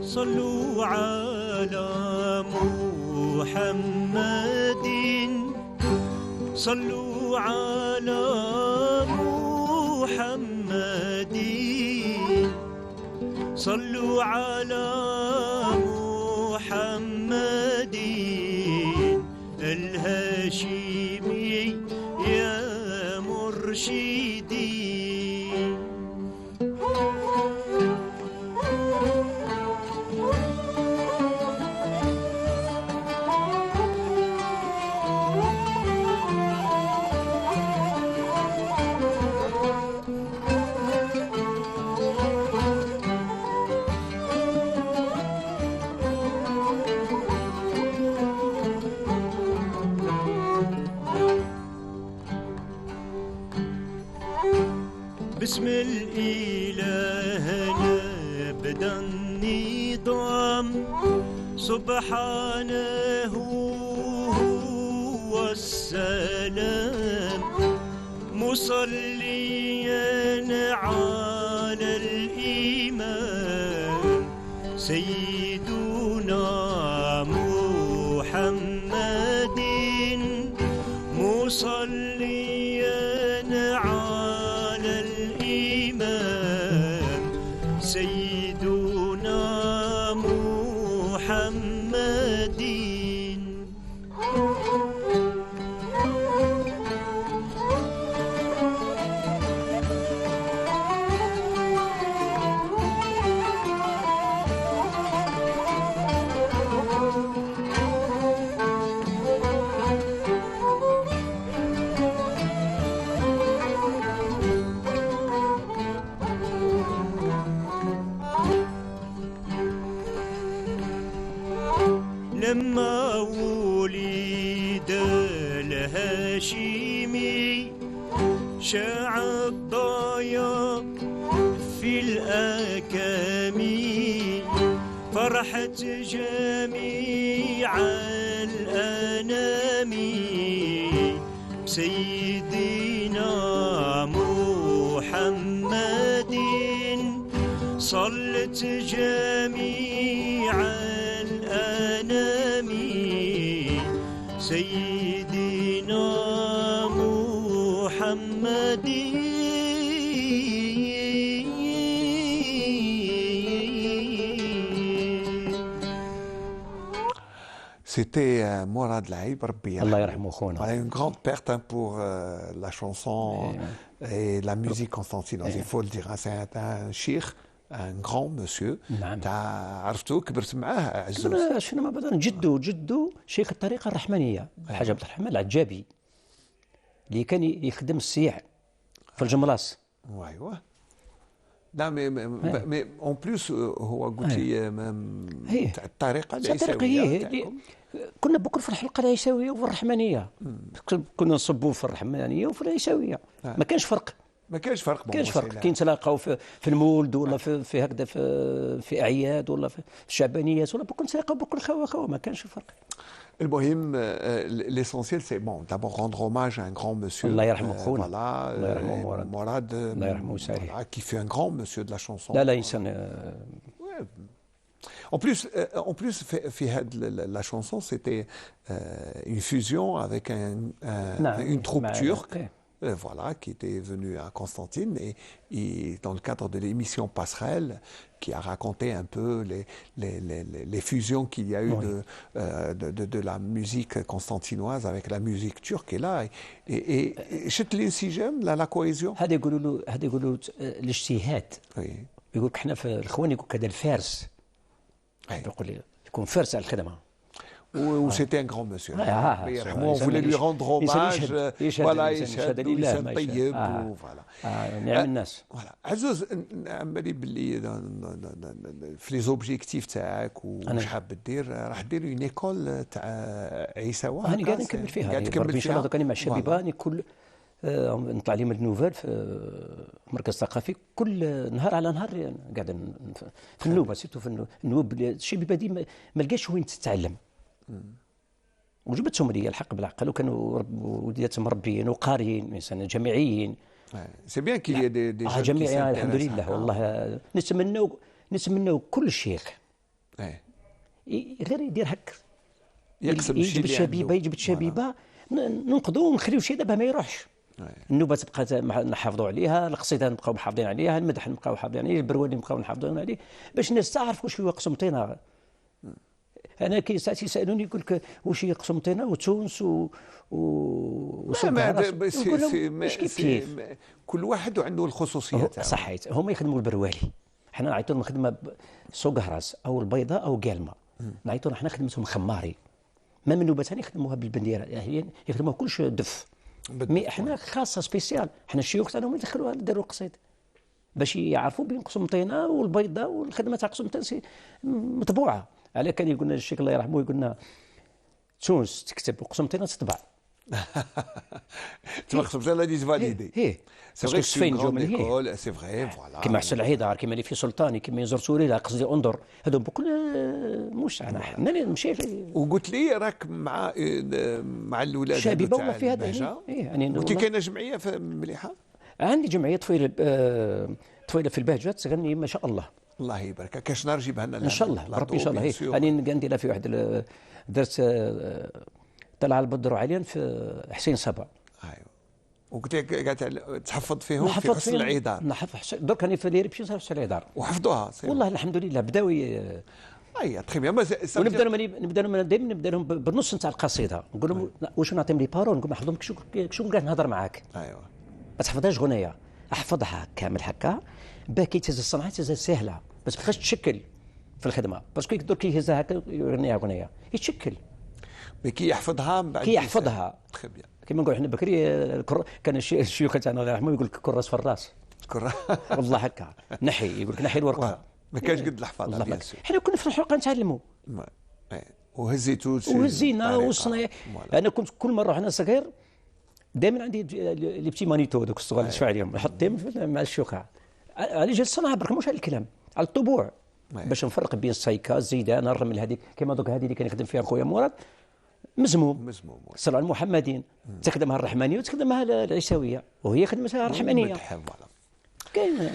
صلوا على محمد صلوا على محمد صلوا على محمد الهاشمي يا مرشدي. بسم الإله نبدأ النظام سبحانه والسلام مصليا على الإمام سيدنا محمد مصليا على الإمام سيدنا محمد. لما ولد الهاشمي شاع الضياء في الأكام فرحت جميع الأنام سيدنا محمد صلت جميع الأنام سيدنا محمد. C'était Mourad Laïb, Allah yarhamou khouna. Une grande perte pour la chanson Et la musique constantinoise, il faut le dire, c'est un cheikh, un grand monsieur. نعم. عرفتو كبرت معاه عزوز. شنو ما بدنا جدو شيخ الطريقه الرحمانيه الحاج عبد الرحمن العجابي اللي كان يخدم السياع في الجملاص. ايوه. لا مي اون بلوس هو قلت لي الطريقه العيساويه كنا بكره في الحلقه العيساويه وفي الرحمانيه كنا نصبوا في الرحمانيه وفي العيساويه ما كانش فرق. ما كانش فرق. كاين تلاقاو في المولد ولا في هكذا في اعياد ولا في الشعبانيات ولا بكره نتلاقاو بكره خوا ما كانش فرق. المهم l'essentiel c'est bon d'abord rendre hommage à un grand monsieur. الله يرحمه خونا. voilà الله يرحمه مراد. الله يرحمه سعيد. qui fut un grand monsieur de la chanson. لا إنسان. En plus, la chanson, c'était une fusion avec une troupe turque, voilà, qui était venue à Constantine et dans le cadre de l'émission Passerelle, qui a raconté un peu les fusions qu'il y a eu de la musique constantinoise avec la musique turque. Et là, et la cohésion. هذا يقولوا الاجتهاد. يقول لك احنا في الاخوان يقول كذا الفارس. يقول يكون فارس على الخدمه. Ou c'était un grand monsieur. On voulait lui rendre hommage. Voilà, يشهد لله طيب وفوالا. نعم الناس. فوالا. عزوز عمالي باللي في لي زوبجيكتيف تاعك وش حاب دير راح دير اون ايكول تاع عيساوه. انا قاعد نكمل فيها. قاعد نكمل ان شاء الله كاني مع الشبيبه كل نطلع لي من النوفال في مركز ثقافي كل نهار على نهار قاعد في النوبه سيرتو في النوب الشبيبه دي ما لقاش وين تتعلم. وجبتهم لي الحق بالعقل وكانوا وليداتهم مربيين وقاريين انسان جامعيين. سي بيان كي دي جامعيين الحمد لله والله. نتمنوا كل شيخ غير يدير هك يجيب الشبيبه ننقذوا ونخليو شي دابا ما يروحش. النوبه تبقى نحافظوا عليها، القصيده نبقاو محافظين عليها، المدح نبقاو محافظين عليه، البرواني نبقاو محافظين عليه باش الناس تعرف واش هو قسنطينه. انا كي ساعات يسالوني يقول لك واش هي قسنطينه وتونس مش كيف كل واحد عنده الخصوصيه تاعو. صحيت هما يخدموا البروالي، حنا نعيطوا خدمه سوق هراس او البيضاء او قالمه، نعيطوا حنا خدمتهم خماري. ما من نوبه ثاني يخدموها بالبنديره يخدموها كلش دف. مي احنا خاصه سبيسيال، احنا الشيوخ تاعنا يدخلوها داروا القصيد باش يعرفوا بين قسنطينه والبيضاء والخدمه تاع قسنطينه مطبوعه. على كان يقولنا الشيخ الله يرحمه يقولنا تونس تكتب وقسنطينه تطبع. تما قسنطينه ديز فاليدي. سي فري سفين جو من هي. سي فري فوالا. كيما حسن العيدار كيما اللي في سلطاني كيما يزور سوريا قصدي انظر هذوم بكل مش انا اللي نمشي. وقلت لي راك مع الاولاد شبيبه وما في هذا يعني انت كاينه جمعيه مليحه. عندي جمعيه طفيله في البهجات تغني ما شاء الله. الله يبارك. كاش نهار جيبها لنا ان شاء الله ربي ان شاء الله. انا نديرها في واحد درت طلع البدر عليا في حسين صبا. ايوه. وكنت قاعد تحفظ فيهم في حسن العيدار. نحفظ درك راني في لي ريبشي في حسن العيدار وحفظوها والله الحمد لله. بداو اي تري بيان. نبدا دائما نبدا لهم بالنص نتاع القصيده نقول لهم واش نعطيهم لي بارول نقول نحفظهم شو قاعد نهضر معاك. ايوه. ما تحفظهاش غنيه احفظها كامل هكا باكي تهز الصنعه تهز سهله بس ما تبقاش تشكل في الخدمه باسكو يقدر كي يهزها هكا يغنيها غنيه يتشكل. مي كي يحفظها من بعد كي يحفظها كيما نقول احنا بكري كان الشيوخ تاعنا الله يرحمه يقول لك كراس في الراس. والله هكا نحي يقول لك نحي الورقه ما كانش قد الحفاظه. احنا كنا في الحلقه نتعلموا وهزينا وصنايع. انا كنت كل مره انا صغير دائما عندي لي بتي مانيتو دوك الصغار نشفع عليهم نحطهم مع الشيوخ. على جال الصنعه برك مش على الكلام على الطبوع باش نفرق بين السايكا الزيدان الرمل هذيك كيما دوك هذه اللي كان يخدم فيها خويا مراد مزموم صلى على المحمدين تخدمها الرحمانيه وتخدمها العيساويه وهي خدمتها الرحمانيه. كاين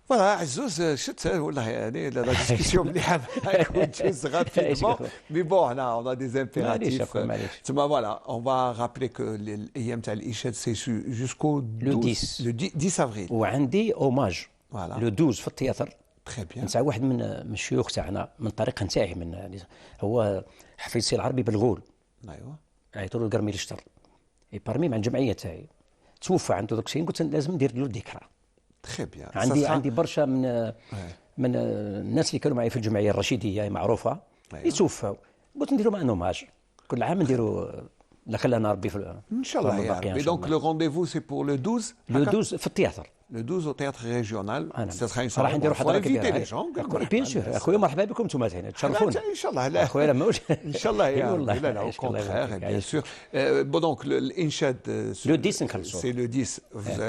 فوالا عزوز شت والله يعني لا ديسكسيون مليحه يكون جوز رابيدمون مي بون هنا اون ا دي امبيراتيف تما فوالا اون فا رابلي كو الايام تاع الاشاد سي جوسكو لو 10 افريل. وعندي اوماج لو 12 في التياتر تري بيان نتاع واحد من الشيوخ تاعنا من الطريقه نتاعي من هو حفيظ سي العربي بالغول. ايوا عيطوا له قرمي الشطر بارمي مع الجمعيه تاعي توفى عنده داك الشيء، قلت لازم ندير له ذكرى. تري بيان. عندي برشا من الناس اللي كانوا معي في الجمعيه الرشيديه معروفه اللي توفوا، قلت نديروا معهم اوماج، كل عام نديروا اللي خلانا ربي في ان شاء الله يا ربي. دونك لو رونديفو سي بور لو 12 لو 12 في التياتر، le 12 au théâtre régional. راح نديروا حضره كبيره. بيان سور اخويا، مرحبا بكم انتم هنا تشرفونا ان شاء الله. لا اخويا لما ان شاء الله يا والله. لا لا au contraire bien sûr. Bon donc l'Inchad le 10 نخلصوا. C'est le 10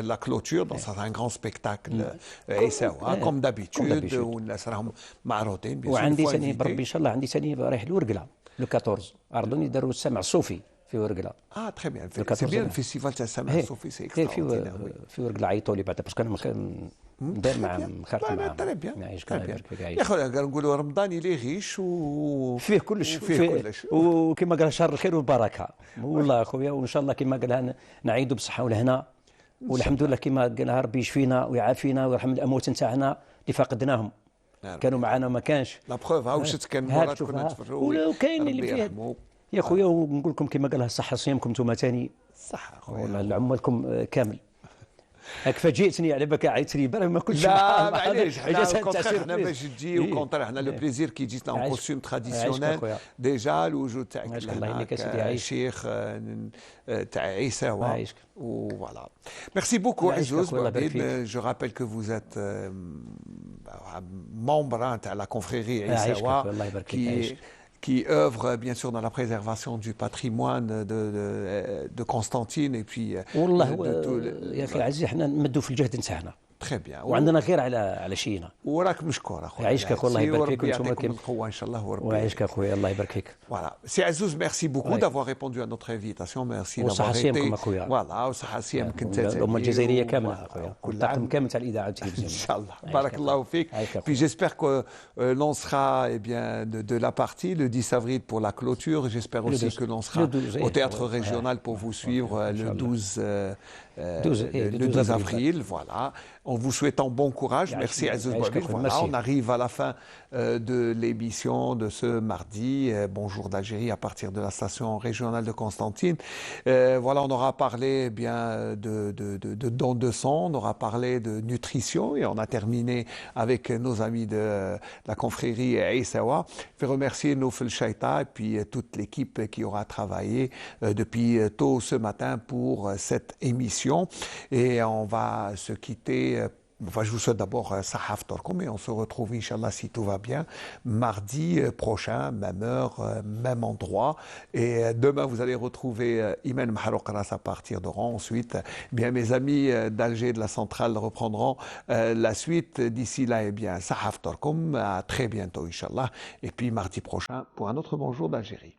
la clôture dans un grand spectacle عيساوة comme d'habitude والناس راهم معروضين. وعندي ثاني بربي ان شاء الله، عندي ثاني رايح لورقله لو 14 اردوني داروا السمع الصوفي في ورقله. تري بيان. سي بيان الفيستيفال تاع السمع الصوفي سي اكسترا. في ورقله عيطوا لي بعد باسكو انا ندير مع مخالط معاهم. تري بيان. يا خويا نقولوا رمضان اللي غيش فيه كلش، فيه وكما قال شهر الخير والبركه والله اخويا، وان شاء الله كما قالها نعيدوا بالصحه والهنا، والحمد لله كما قالها ربي يشفينا ويعافينا ويرحم الاموات نتاعنا اللي فقدناهم كانوا معنا وما كانش. لا بروف هاو شفت كان مرات كنا نتفرجوا وكاين اللي فيه يا خويا، ونقول لكم كما قالها الصحه صيامكم انتم ثاني صح اخويا لعمالكم كامل. هاك فاجئتني على بالك عيطتني برا ما كنتش. لا معليش حنا باش تجي وكونتر حنا لو بليزير كي جيتنا اون كوستيم تراديسيونيل ديجا الوجود تاعك الشيخ تاع عيساوة وفوالا. Merci beaucoup Azouz Bouabid. Je rappelle que vous êtes membre de la confrérie Aïssawa qui œuvre bien sûr dans la préservation du patrimoine de Constantine et puis والله يا اخي العزيز احنا نمدوا في الجهد نتاعنا. تري بيان. وعندنا غير على شينا. وراك مشكور اخويا. يعيشك اخويا الله يبارك فيك وانتم يعطيكم القوه ان شاء الله وربي ويعيشك اخويا الله يبارك فيك. Voilà. C'est Azouz, merci beaucoup d'avoir répondu à notre invitation. Merci d'avoir été. Voilà, وصحة سيامك انت. الأمة الجزائرية كاملة اخويا. الطاقم كامل تاع الإذاعة والتلفزيون. ان شاء الله. بارك الله فيك. Puis j'espère que l'on sera de la partie le 10 avril pour la clôture. J'espère aussi que l'on sera au théâtre régional pour vous suivre le 12 avril. Voilà. En vous souhaitant bon courage. Merci Azouz Bouabid. Voilà, on arrive à la fin de l'émission de ce mardi. Bonjour d'Algérie à partir de la station régionale de Constantine. Voilà, on aura parlé bien de dons de sang, on aura parlé de nutrition et on a terminé avec nos amis de la confrérie Aïssawa. Je vais remercier Noufel Chaïta et puis toute l'équipe qui aura travaillé depuis tôt ce matin pour cette émission. Et on va se quitter. Enfin, je vous souhaite d'abord Sahaf Torkom et on se retrouve, Inch'Allah, si tout va bien, mardi prochain, même heure, même endroit. Et demain, vous allez retrouver Imen Maharoukras à partir d'Oran. Ensuite, bien, mes amis d'Alger de la centrale reprendront la suite. D'ici là, eh bien, Sahaf Torkom, à très bientôt, Inch'Allah. Et puis, mardi prochain, pour un autre bonjour d'Algérie.